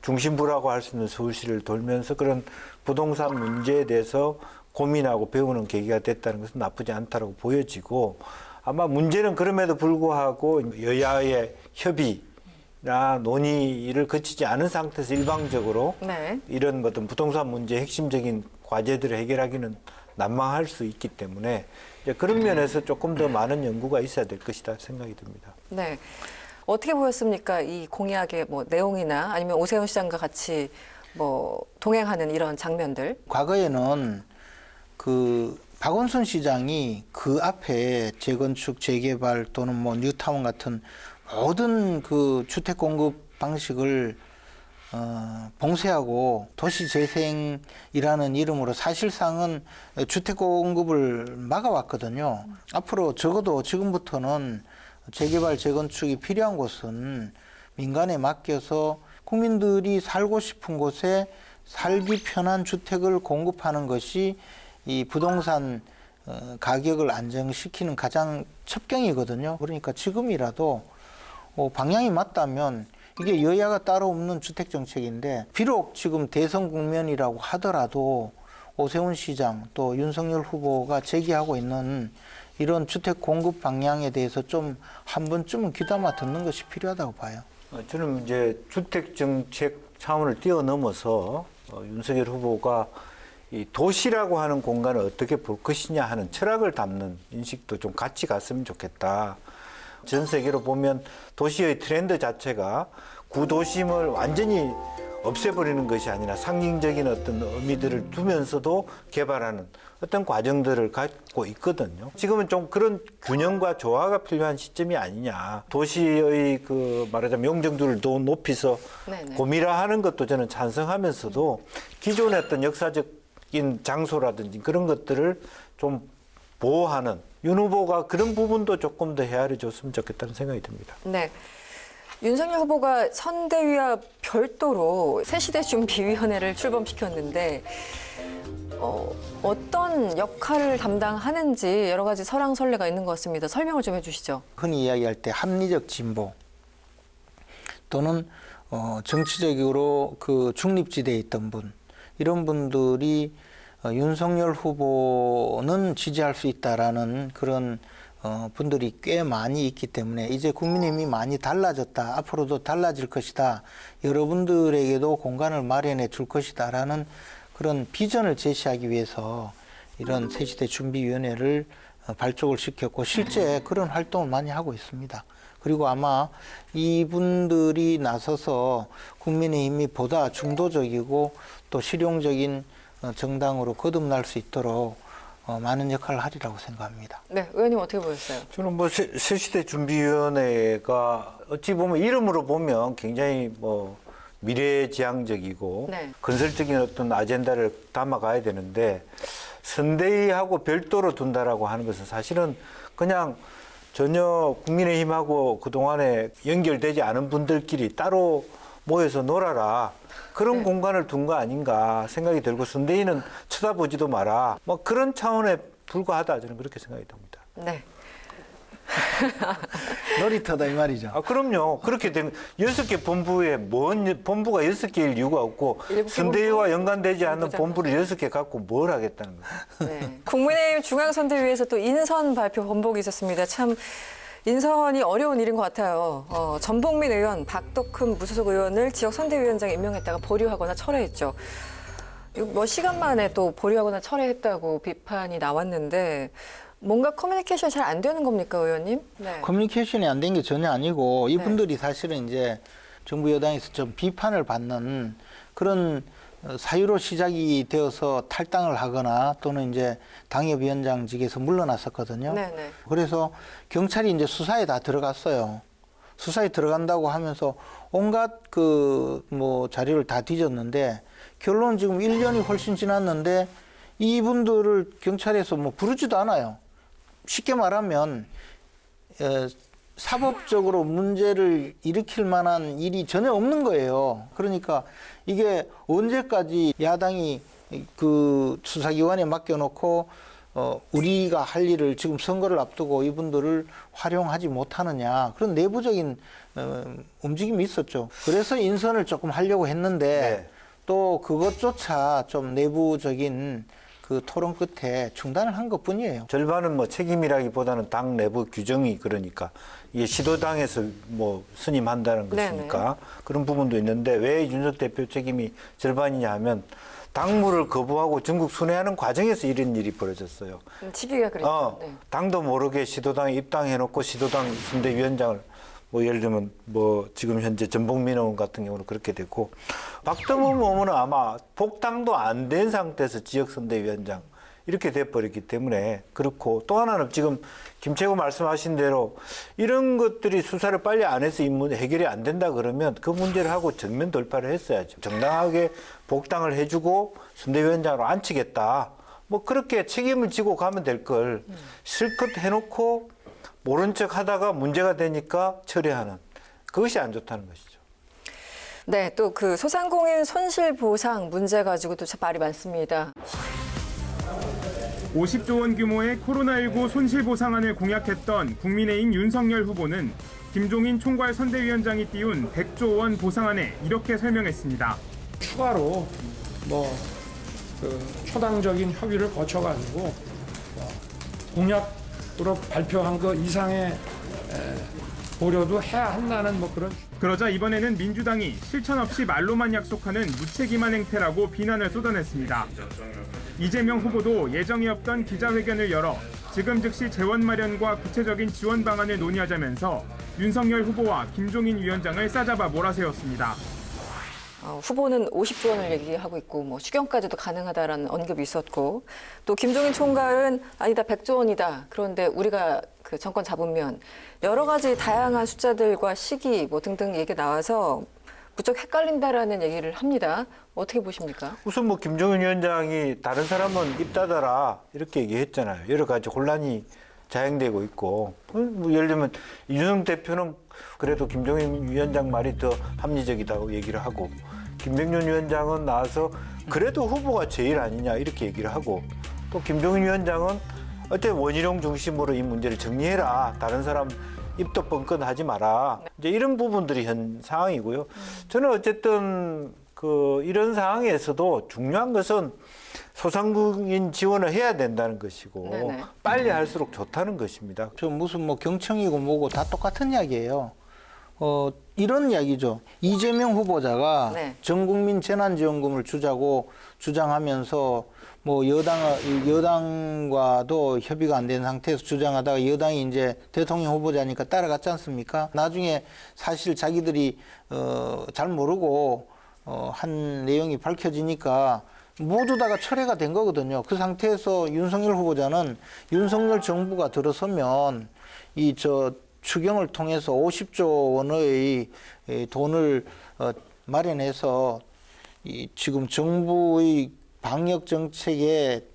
중심부라고 할 수 있는 서울시를 돌면서 그런 부동산 문제에 대해서 고민하고 배우는 계기가 됐다는 것은 나쁘지 않다고 보여지고 아마 문제는 그럼에도 불구하고 여야의 협의나 논의를 거치지 않은 상태에서 일방적으로 네. 이런 어떤 부동산 문제의 핵심적인 과제들을 해결하기는 난망할 수 있기 때문에 이제 그런 면에서 조금 더 많은 연구가 있어야 될 것이다 생각이 듭니다. 네. 어떻게 보였습니까? 이 공약의 뭐 내용이나 아니면 오세훈 시장과 같이 뭐 동행하는 이런 장면들. 과거에는 그 박원순 시장이 그 앞에 재건축, 재개발 또는 뭐 뉴타운 같은 모든 그 주택 공급 방식을 봉쇄하고 도시 재생이라는 이름으로 사실상은 주택 공급을 막아왔거든요. 앞으로 적어도 지금부터는 재개발, 재건축이 필요한 곳은 민간에 맡겨서 국민들이 살고 싶은 곳에 살기 편한 주택을 공급하는 것이 이 부동산 가격을 안정시키는 가장 첩경이거든요. 그러니까 지금이라도 방향이 맞다면 이게 여야가 따로 없는 주택 정책인데 비록 지금 대선 국면이라고 하더라도 오세훈 시장 또 윤석열 후보가 제기하고 있는 이런 주택 공급 방향에 대해서 좀 한 번쯤은 귀담아 듣는 것이 필요하다고 봐요. 저는 이제 주택 정책 차원을 뛰어넘어서 윤석열 후보가 이 도시라고 하는 공간을 어떻게 볼 것이냐 하는 철학을 담는 인식도 좀 같이 갔으면 좋겠다. 전 세계로 보면 도시의 트렌드 자체가 구도심을 완전히 없애버리는 것이 아니라 상징적인 어떤 의미들을 두면서도 개발하는 어떤 과정들을 갖고 있거든요. 지금은 좀 그런 균형과 조화가 필요한 시점이 아니냐. 도시의 그 말하자면 용적률을 더 높이서 네네. 고밀화하는 것도 저는 찬성하면서도 기존의 어떤 역사적인 장소라든지 그런 것들을 좀 보호하는 윤 후보가 그런 부분도 조금 더 헤아려 줬으면 좋겠다는 생각이 듭니다. 네. 윤석열 후보가 선대위와 별도로 새시대 준비위원회를 출범시켰는데 어떤 역할을 담당하는지 여러 가지 설왕설래가 있는 것 같습니다. 설명을 좀 해주시죠. 흔히 이야기할 때 합리적 진보 또는 정치적으로 그 중립지대에 있던 분 이런 분들이 윤석열 후보는 지지할 수 있다라는 그런 분들이 꽤 많이 있기 때문에 이제 국민의힘이 많이 달라졌다. 앞으로도 달라질 것이다. 여러분들에게도 공간을 마련해 줄 것이다라는 그런 비전을 제시하기 위해서 이런 새시대 준비위원회를 발족을 시켰고 실제 그런 활동을 많이 하고 있습니다. 그리고 아마 이분들이 나서서 국민의힘이 보다 중도적이고 또 실용적인 정당으로 거듭날 수 있도록 많은 역할을 하리라고 생각합니다. 네, 의원님 어떻게 보셨어요? 저는 뭐 새시대 준비위원회가 어찌 보면 이름으로 보면 굉장히 뭐 미래지향적이고 네. 건설적인 어떤 아젠다를 담아가야 되는데 선대위하고 별도로 둔다라고 하는 것은 사실은 그냥 전혀 국민의힘하고 그동안에 연결되지 않은 분들끼리 따로 모여서 놀아라. 그런 네. 공간을 둔 거 아닌가 생각이 들고 선대위는 쳐다보지도 마라. 뭐 그런 차원에 불과하다 저는 그렇게 생각이 듭니다. 네. 놀이터다 이 말이죠. 아, 그럼요. 그렇게 되면 6개 본부에 본부가 6개일 이유가 없고 일곱 개 선대위와 본부, 연관되지 않는 본부장. 본부를 6개 갖고 뭘 하겠다는 거예요. 네. 국민의힘 중앙선대위에서 또 인선 발표 번복이 있었습니다. 참 인선이 어려운 일인 것 같아요. 전복민 의원, 박덕흠 무소속 의원을 지역 선대위원장에 임명했다가 보류하거나 철회했죠. 이거 몇 시간 만에 또 보류하거나 철회했다고 비판이 나왔는데 뭔가 커뮤니케이션이 잘 안 되는 겁니까, 의원님? 네. 커뮤니케이션이 안 된 게 전혀 아니고 이분들이 사실은 이제 정부 여당에서 좀 비판을 받는 그런 사유로 시작이 되어서 탈당을 하거나 또는 이제 당협위원장직에서 물러났었거든요. 네네. 그래서 경찰이 이제 수사에 다 들어갔어요. 수사에 들어간다고 하면서 온갖 그 뭐 자료를 다 뒤졌는데 결론은 지금 1년이 훨씬 지났는데 이분들을 경찰에서 뭐 부르지도 않아요. 쉽게 말하면 사법적으로 문제를 일으킬 만한 일이 전혀 없는 거예요. 그러니까 이게 언제까지 야당이 그 수사기관에 맡겨놓고 우리가 할 일을 지금 선거를 앞두고 이분들을 활용하지 못하느냐 그런 내부적인 움직임이 있었죠. 그래서 인선을 조금 하려고 했는데 네. 또 그것조차 좀 내부적인 그 토론 끝에 중단을 한 것뿐이에요. 절반은 뭐 책임이라기보다는 당 내부 규정이 그러니까 이게 시도당에서 뭐 선임한다는 것이니까 네네. 그런 부분도 있는데 왜 윤석 대표 책임이 절반이냐 하면 당무를 거부하고 전국 순회하는 과정에서 이런 일이 벌어졌어요. 시기가 그랬죠. 네. 당도 모르게 시도당에 입당해놓고 시도당 선대위원장을 뭐 예를 들면 뭐 지금 현재 전복민 의원 같은 경우는 그렇게 됐고 박정흠 의원은 아마 복당도 안 된 상태에서 지역선대위원장 이렇게 돼버렸기 때문에 그렇고 또 하나는 지금 김채구 말씀하신 대로 이런 것들이 수사를 빨리 안 해서 이 문제 해결이 안 된다 그러면 그 문제를 하고 정면 돌파를 했어야죠. 정당하게 복당을 해주고 선대위원장으로 앉히겠다. 뭐 그렇게 책임을 지고 가면 될 걸 실컷 해놓고 모른 척 하다가 문제가 되니까 처리하는 그것이 안 좋다는 것이죠. 네, 또 그 소상공인 손실보상 문제 가지고도 참 말이 많습니다. 50조 원 규모의 코로나19 손실보상안을 공약했던 국민의힘 윤석열 후보는 김종인 총괄 선대위원장이 띄운 100조 원 보상안에 이렇게 설명했습니다. 추가로 초당적인 협의를 거쳐가지고 공약으로 발표한 것 이상의 고려도 해야 한다는 뭐 그런. 그러자 이번에는 민주당이 실천 없이 말로만 약속하는 무책임한 행태라고 비난을 쏟아냈습니다. 이재명 후보도 예정이 없던 기자회견을 열어 지금 즉시 재원 마련과 구체적인 지원 방안을 논의하자면서 윤석열 후보와 김종인 위원장을 싸잡아 몰아세웠습니다. 후보는 50조 원을 얘기하고 있고 뭐 추경까지도 가능하다라는 언급이 있었고 또 김종인 총괄은 아니다 100조 원이다. 그런데 우리가 그 정권 잡으면 여러 가지 다양한 숫자들과 시기 뭐 등등 얘기 나와서 무척 헷갈린다라는 얘기를 합니다. 어떻게 보십니까? 우선 뭐 김종인 위원장이 다른 사람은 입 닫아라 이렇게 얘기했잖아요. 여러 가지 혼란이 자행되고 있고 뭐 예를 들면 이준석 대표는 그래도 김종인 위원장 말이 더 합리적이다고 얘기를 하고 김병준 위원장은 나와서 그래도 후보가 제일 아니냐 이렇게 얘기를 하고 또 김종인 위원장은 어때 원희룡 중심으로 이 문제를 정리해라. 다른 사람 입도 뻥끗하지 마라. 이제 이런 부분들이 현 상황이고요. 저는 어쨌든 이런 상황에서도 중요한 것은 소상공인 지원을 해야 된다는 것이고 네네. 빨리 할수록 좋다는 것입니다. 저 무슨 뭐 경청이고 뭐고 다 똑같은 이야기예요. 이런 이야기죠. 이재명 후보자가 네. 전국민 재난지원금을 주자고 주장하면서 뭐 여당과도 협의가 안 된 상태에서 주장하다가 여당이 이제 대통령 후보자니까 따라갔지 않습니까? 나중에 사실 자기들이 잘 모르고 한 내용이 밝혀지니까 모두 다가 철회가 된 거거든요. 그 상태에서 윤석열 후보자는 윤석열 정부가 들어서면 추경을 통해서 50조 원의 돈을 마련해서 지금 정부의 방역 정책에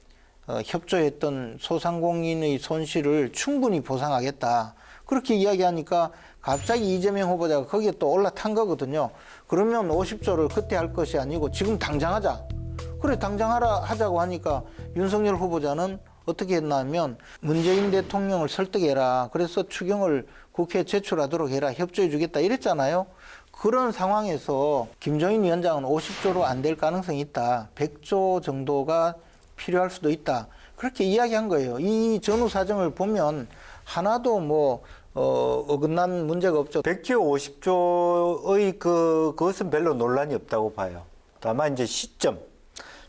협조했던 소상공인의 손실을 충분히 보상하겠다. 그렇게 이야기하니까 갑자기 이재명 후보자가 거기에 또 올라탄 거거든요. 그러면 50조를 그때 할 것이 아니고 지금 당장 하자. 그래 당장 하자고 하니까 윤석열 후보자는 어떻게 했냐면 문재인 대통령을 설득해라. 그래서 추경을 국회에 제출하도록 해라. 협조해 주겠다 이랬잖아요. 그런 상황에서 김종인 위원장은 50조로 안 될 가능성이 있다. 100조 정도가 필요할 수도 있다. 그렇게 이야기한 거예요. 이 전후 사정을 보면 하나도 어긋난 문제가 없죠. 100조 50조의 그것은 별로 논란이 없다고 봐요. 다만 이제 시점,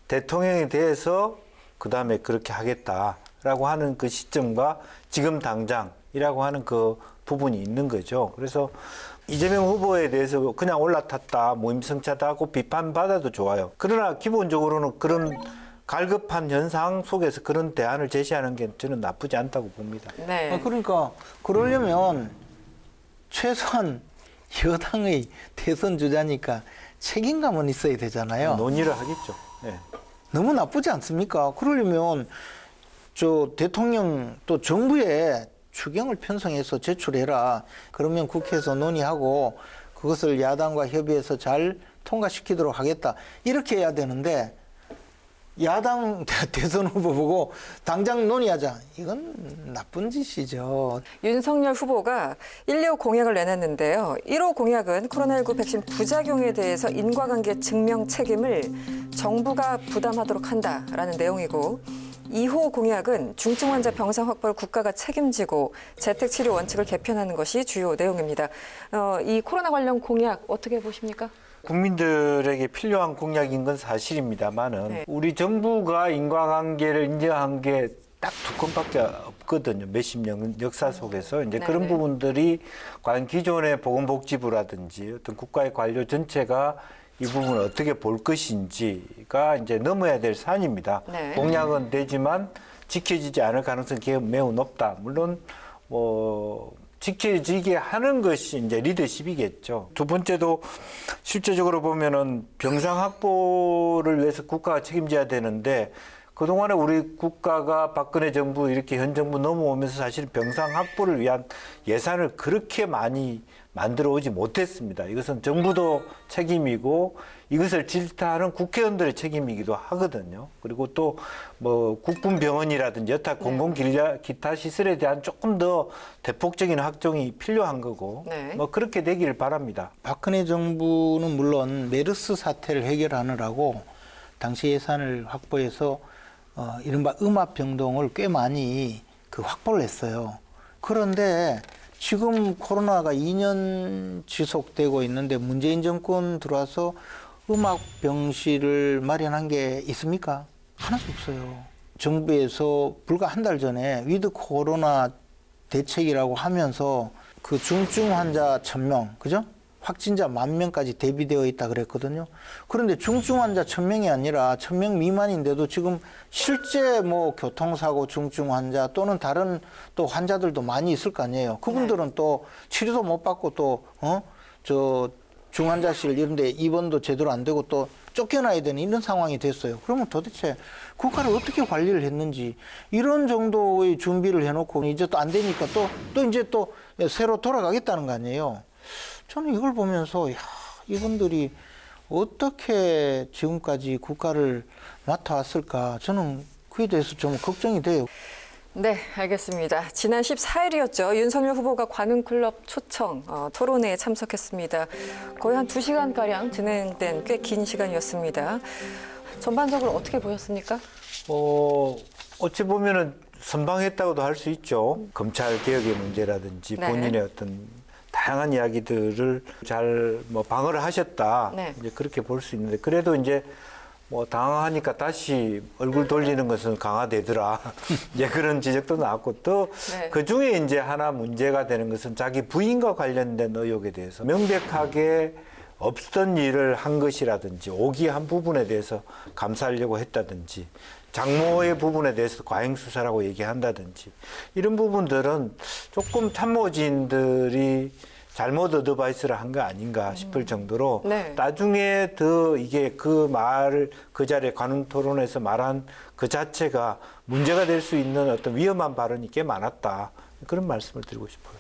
대통령에 대해서 그다음에 그렇게 하겠다라고 하는 그 시점과 지금 당장이라고 하는 그 부분이 있는 거죠. 그래서 이재명 후보에 대해서 그냥 올라탔다, 무임승차다 하고 비판받아도 좋아요. 그러나 기본적으로는 그런 갈급한 현상 속에서 그런 대안을 제시하는 게 저는 나쁘지 않다고 봅니다. 네. 그러니까 그러려면 최소한 여당의 대선 주자니까 책임감은 있어야 되잖아요. 논의를 하겠죠. 네. 너무 나쁘지 않습니까? 그러려면 저 대통령 또 정부에 추경을 편성해서 제출해라. 그러면 국회에서 논의하고 그것을 야당과 협의해서 잘 통과시키도록 하겠다. 이렇게 해야 되는데 야당 대선 후보 보고 당장 논의하자. 이건 나쁜 짓이죠. 윤석열 후보가 1호 공약을 내놨는데요. 1호 공약은 코로나19 백신 부작용에 대해서 인과관계 증명 책임을 정부가 부담하도록 한다라는 내용이고 2호 공약은 중증 환자 병상 확보를 국가가 책임지고 재택치료 원칙을 개편하는 것이 주요 내용입니다. 이 코로나 관련 공약 어떻게 보십니까? 국민들에게 필요한 공약인 건 사실입니다만은 네. 우리 정부가 인과관계를 인정한 게 딱 2건밖에 없거든요. 몇십 년 역사 속에서 이제 네, 그런 네. 부분들이 과연 기존의 보건복지부라든지 어떤 국가의 관료 전체가 이 부분을 어떻게 볼 것인지가 이제 넘어야 될 산입니다. 네. 공약은 되지만 지켜지지 않을 가능성이 매우 높다. 물론 지켜지게 하는 것이 이제 리더십이겠죠. 두 번째도 실제적으로 보면은 병상 확보를 위해서 국가가 책임져야 되는데 그동안에 우리 국가가 박근혜 정부 이렇게 현 정부 넘어오면서 사실 병상 확보를 위한 예산을 그렇게 많이 만들어 오지 못했습니다. 이것은 정부도 책임이고 이것을 질타하는 국회의원들의 책임이기도 하거든요. 그리고 또 국군병원이라든지 여타 기타 시설에 대한 조금 더 대폭적인 확정이 필요한 거고 네. 그렇게 되기를 바랍니다. 박근혜 정부는 물론 메르스 사태를 해결하느라고 당시 예산을 확보해서 이른바 음압병동을 꽤 많이 확보를 했어요. 그런데 지금 코로나가 2년 지속되고 있는데 문재인 정권 들어와서 음압병실을 마련한 게 있습니까? 하나도 없어요. 정부에서 불과 한 달 전에 위드 코로나 대책이라고 하면서 그 중증 환자 1,000명, 그죠? 확진자 10,000명까지 대비되어 있다 그랬거든요. 그런데 중증 환자 1,000명이 아니라 1,000명 미만인데도 지금 실제 교통사고 중증 환자 또는 다른 또 환자들도 많이 있을 거 아니에요. 그분들은 또 치료도 못 받고 또 중환자실 이런 데 입원도 제대로 안 되고 또 쫓겨나야 되는 이런 상황이 됐어요. 그러면 도대체 국가를 어떻게 관리를 했는지 이런 정도의 준비를 해놓고 이제 또 안 되니까 또 이제 또 새로 돌아가겠다는 거 아니에요. 저는 이걸 보면서 이분들이 어떻게 지금까지 국가를 맡아왔을까 저는 그에 대해서 좀 걱정이 돼요. 네, 알겠습니다. 지난 14일이었죠. 윤석열 후보가 관훈클럽 초청 토론회에 참석했습니다. 거의 한 2시간가량 진행된 꽤 긴 시간이었습니다. 전반적으로 어떻게 보셨습니까? 어찌 보면은 선방했다고도 할 수 있죠. 검찰 개혁의 문제라든지 네. 본인의 어떤 다양한 이야기들을 잘 방어를 하셨다. 네. 이제 그렇게 볼 수 있는데 그래도 이제 당황하니까 다시 얼굴 돌리는 것은 강화되더라. 이제 그런 지적도 나왔고 또 네. 그 중에 이제 하나 문제가 되는 것은 자기 부인과 관련된 의혹에 대해서 명백하게 없던 일을 한 것이라든지 오기한 부분에 대해서 감사하려고 했다든지 장모의 부분에 대해서 과잉 수사라고 얘기한다든지 이런 부분들은 조금 참모진들이 잘못 어드바이스를 한 거 아닌가 싶을 정도로 네. 나중에 더 이게 그 말을 그 자리에 관훈 토론에서 말한 그 자체가 문제가 될 수 있는 어떤 위험한 발언이 꽤 많았다. 그런 말씀을 드리고 싶어요.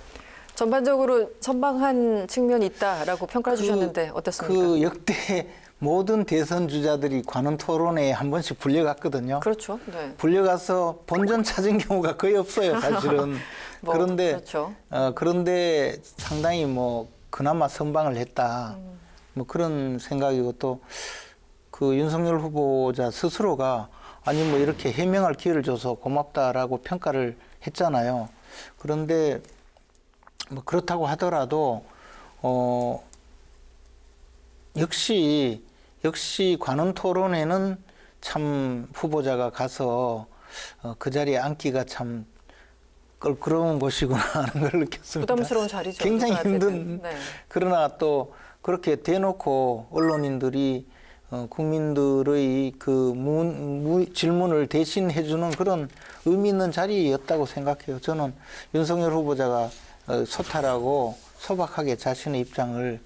전반적으로 선방한 측면이 있다라고 평가해 주셨는데 어떻습니까? 그 역대 모든 대선 주자들이 관훈 토론회에 한 번씩 불려갔거든요. 그렇죠. 네. 불려가서 본전 찾은 경우가 거의 없어요, 사실은. 뭐, 그런데 그렇죠. 그런데 상당히 뭐 그나마 선방을 했다. 뭐 그런 생각이고 또 그 윤석열 후보자 스스로가 아니 뭐 이렇게 해명할 기회를 줘서 고맙다라고 평가를 했잖아요. 그런데 뭐 그렇다고 하더라도 역시 관훈 토론회는 참 후보자가 가서 그 자리에 앉기가 참 껄끄러운 곳이구나 하는 걸 느꼈습니다. 부담스러운 자리죠. 굉장히 누가 어쨌든. 힘든. 네. 그러나 또 그렇게 대놓고 언론인들이 국민들의 그 질문을 대신해주는 그런 의미 있는 자리였다고 생각해요. 저는 윤석열 후보자가 소탈하고 소박하게 자신의 입장을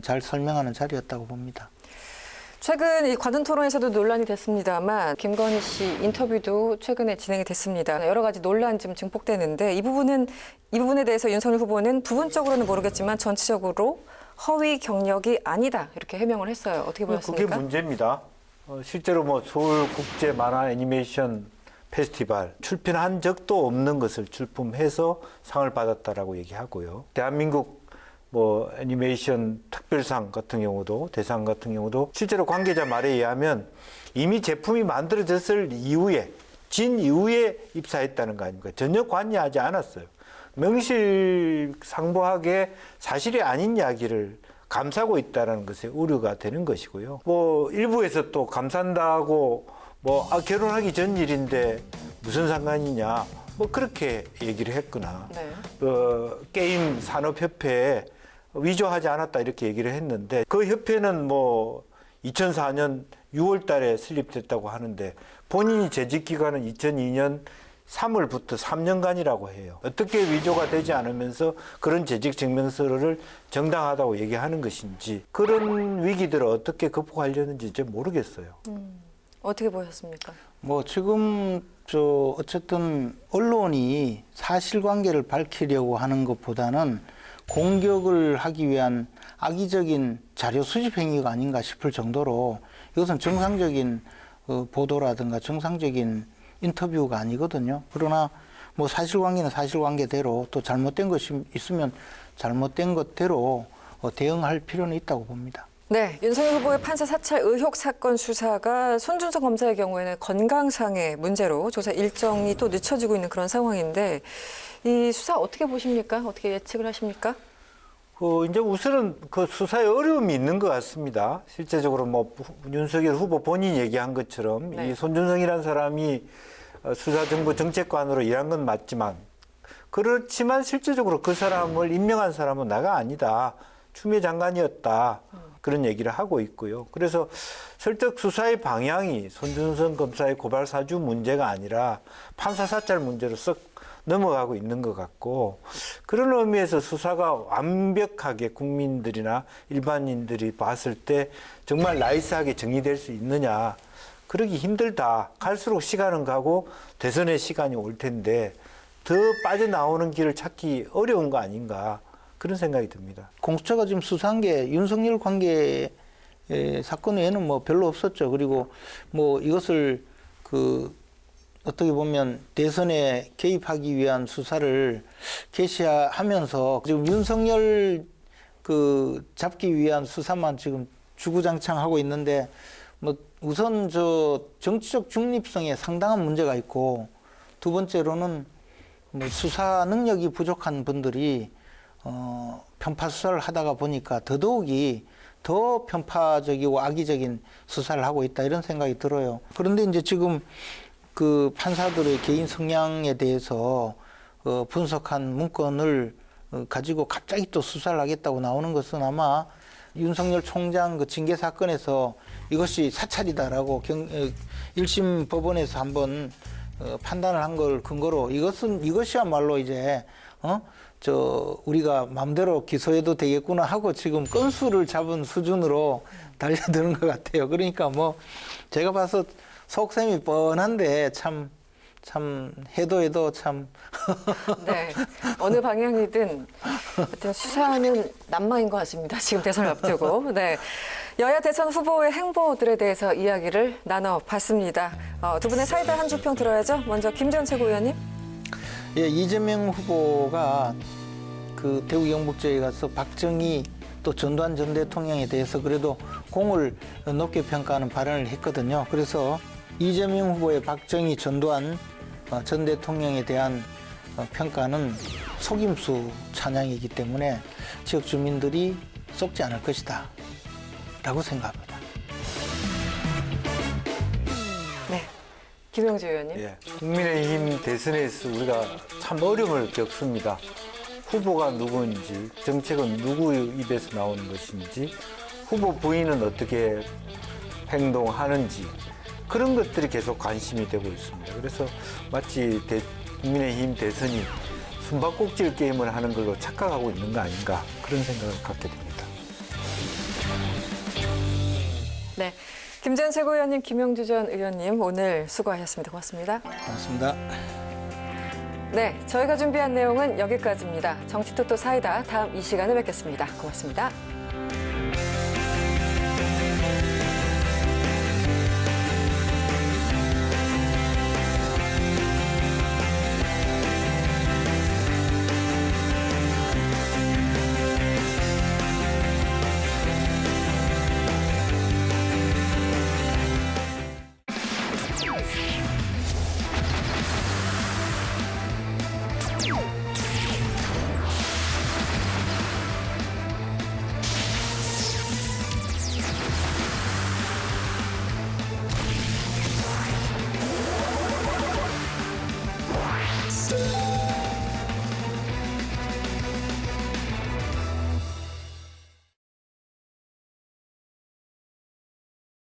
잘 설명하는 자리였다고 봅니다. 최근 이 관훈 토론에서도 논란이 됐습니다만 김건희 씨 인터뷰도 최근에 진행이 됐습니다. 여러 가지 논란이 좀 증폭되는데 이 부분에 대해서 윤석열 후보는 부분적으로는 모르겠지만 전체적으로 허위 경력이 아니다 이렇게 해명을 했어요. 어떻게 보셨습니까? 그게 문제입니다. 실제로 뭐 서울 국제 만화 애니메이션 페스티벌 출品한 적도 없는 것을 출품해서 상을 받았다라고 얘기하고요. 대한민국 뭐 애니메이션 특별상 같은 경우도 대상 같은 경우도 실제로 관계자 말에 의하면 이미 제품이 만들어졌을 이후에 진 이후에 입사했다는 거 아닙니까? 전혀 관여하지 않았어요. 명실상부하게 사실이 아닌 이야기를 감싸고 있다는 것에 우려가 되는 것이고요. 뭐 일부에서 또 감싼다고 뭐 결혼하기 전 일인데 무슨 상관이냐 뭐 그렇게 얘기를 했거나 네. 게임 산업협회에 위조하지 않았다 이렇게 얘기를 했는데 그 협회는 뭐 2004년 6월 달에 설립됐다고 하는데 본인이 재직 기간은 2002년 3월부터 3년간이라고 해요. 어떻게 위조가 되지 않으면서 그런 재직 증명서를 정당하다고 얘기하는 것인지 그런 위기들을 어떻게 극복하려는지 좀 모르겠어요. 어떻게 보셨습니까? 뭐 지금 어쨌든 언론이 사실관계를 밝히려고 하는 것보다는 공격을 하기 위한 악의적인 자료 수집 행위가 아닌가 싶을 정도로 이것은 정상적인 보도라든가 정상적인 인터뷰가 아니거든요. 그러나 뭐 사실관계는 사실관계대로 또 잘못된 것이 있으면 잘못된 것대로 대응할 필요는 있다고 봅니다. 네, 윤석열 후보의 판사 사찰 의혹 사건 수사가 손준성 검사의 경우에는 건강상의 문제로 조사 일정이 또 늦춰지고 있는 그런 상황인데 이 수사 어떻게 보십니까? 어떻게 예측을 하십니까? 이제 우선은 그 수사에 어려움이 있는 것 같습니다. 실제적으로 뭐 윤석열 후보 본인이 얘기한 것처럼 네. 이 손준성이라는 사람이 수사정보정책관으로 일한 건 맞지만 그렇지만 실제적으로 그 사람을 임명한 사람은 나가 아니다. 추미애 장관이었다. 그런 얘기를 하고 있고요. 그래서 설득 수사의 방향이 손준성 검사의 고발 사주 문제가 아니라 판사 사찰 문제로 썩 넘어가고 있는 것 같고 그런 의미에서 수사가 완벽하게 국민들이나 일반인들이 봤을 때 정말 나이스하게 정리될 수 있느냐 그러기 힘들다. 갈수록 시간은 가고 대선의 시간이 올 텐데 더 빠져나오는 길을 찾기 어려운 거 아닌가 그런 생각이 듭니다. 공수처가 지금 수사한 게 윤석열 관계 사건 외에는 뭐 별로 없었죠. 그리고 뭐 이것을 어떻게 보면 대선에 개입하기 위한 수사를 개시하면서 지금 윤석열 잡기 위한 수사만 지금 주구장창하고 있는데 뭐 우선 정치적 중립성에 상당한 문제가 있고 두 번째로는 뭐 수사 능력이 부족한 분들이 편파 수사를 하다가 보니까 더더욱이 더 편파적이고 악의적인 수사를 하고 있다 이런 생각이 들어요. 그런데 이제 지금 그 판사들의 개인 성향에 대해서 분석한 문건을 가지고 갑자기 또 수사를 하겠다고 나오는 것은 아마 윤석열 총장 그 징계 사건에서 이것이 사찰이다라고 1심 법원에서 한번 판단을 한 걸 근거로 이것이야말로 이제 우리가 마음대로 기소해도 되겠구나 하고 지금 건수를 잡은 수준으로 달려드는 것 같아요. 그러니까 뭐 제가 봐서 속셈이 뻔한데 참 참 해도 참 네, 어느 방향이든 하여튼 수사는 난망인 것 같습니다. 지금 대선을 앞두고. 네, 여야 대선 후보의 행보들에 대해서 이야기를 나눠봤습니다. 두 분의 사이다 한 주평 들어야죠. 먼저 김재원 최고위원님. 예, 이재명 후보가 그 대구 경북지에 가서 박정희 또 전두환 전 대통령에 대해서 그래도 공을 높게 평가하는 발언을 했거든요. 그래서 이재명 후보의 박정희 전두환 전 대통령에 대한 평가는 속임수 찬양이기 때문에 지역 주민들이 속지 않을 것이다 라고 생각합니다. 네, 김영주 의원님. 예, 국민의힘 대선에서 우리가 참 어려움을 겪습니다. 후보가 누구인지, 정책은 누구 입에서 나오는 것인지, 후보 부인은 어떻게 행동하는지 그런 것들이 계속 관심이 되고 있습니다. 그래서 마치 국민의힘 대선이 숨바꼭질 게임을 하는 걸로 착각하고 있는 거 아닌가 그런 생각을 갖게 됩니다. 네, 김재원 최고위원님, 김영주 전 의원님 오늘 수고하셨습니다. 고맙습니다. 고맙습니다. 네, 저희가 준비한 내용은 여기까지입니다. 정치토토 사이다 다음 이 시간에 뵙겠습니다. 고맙습니다.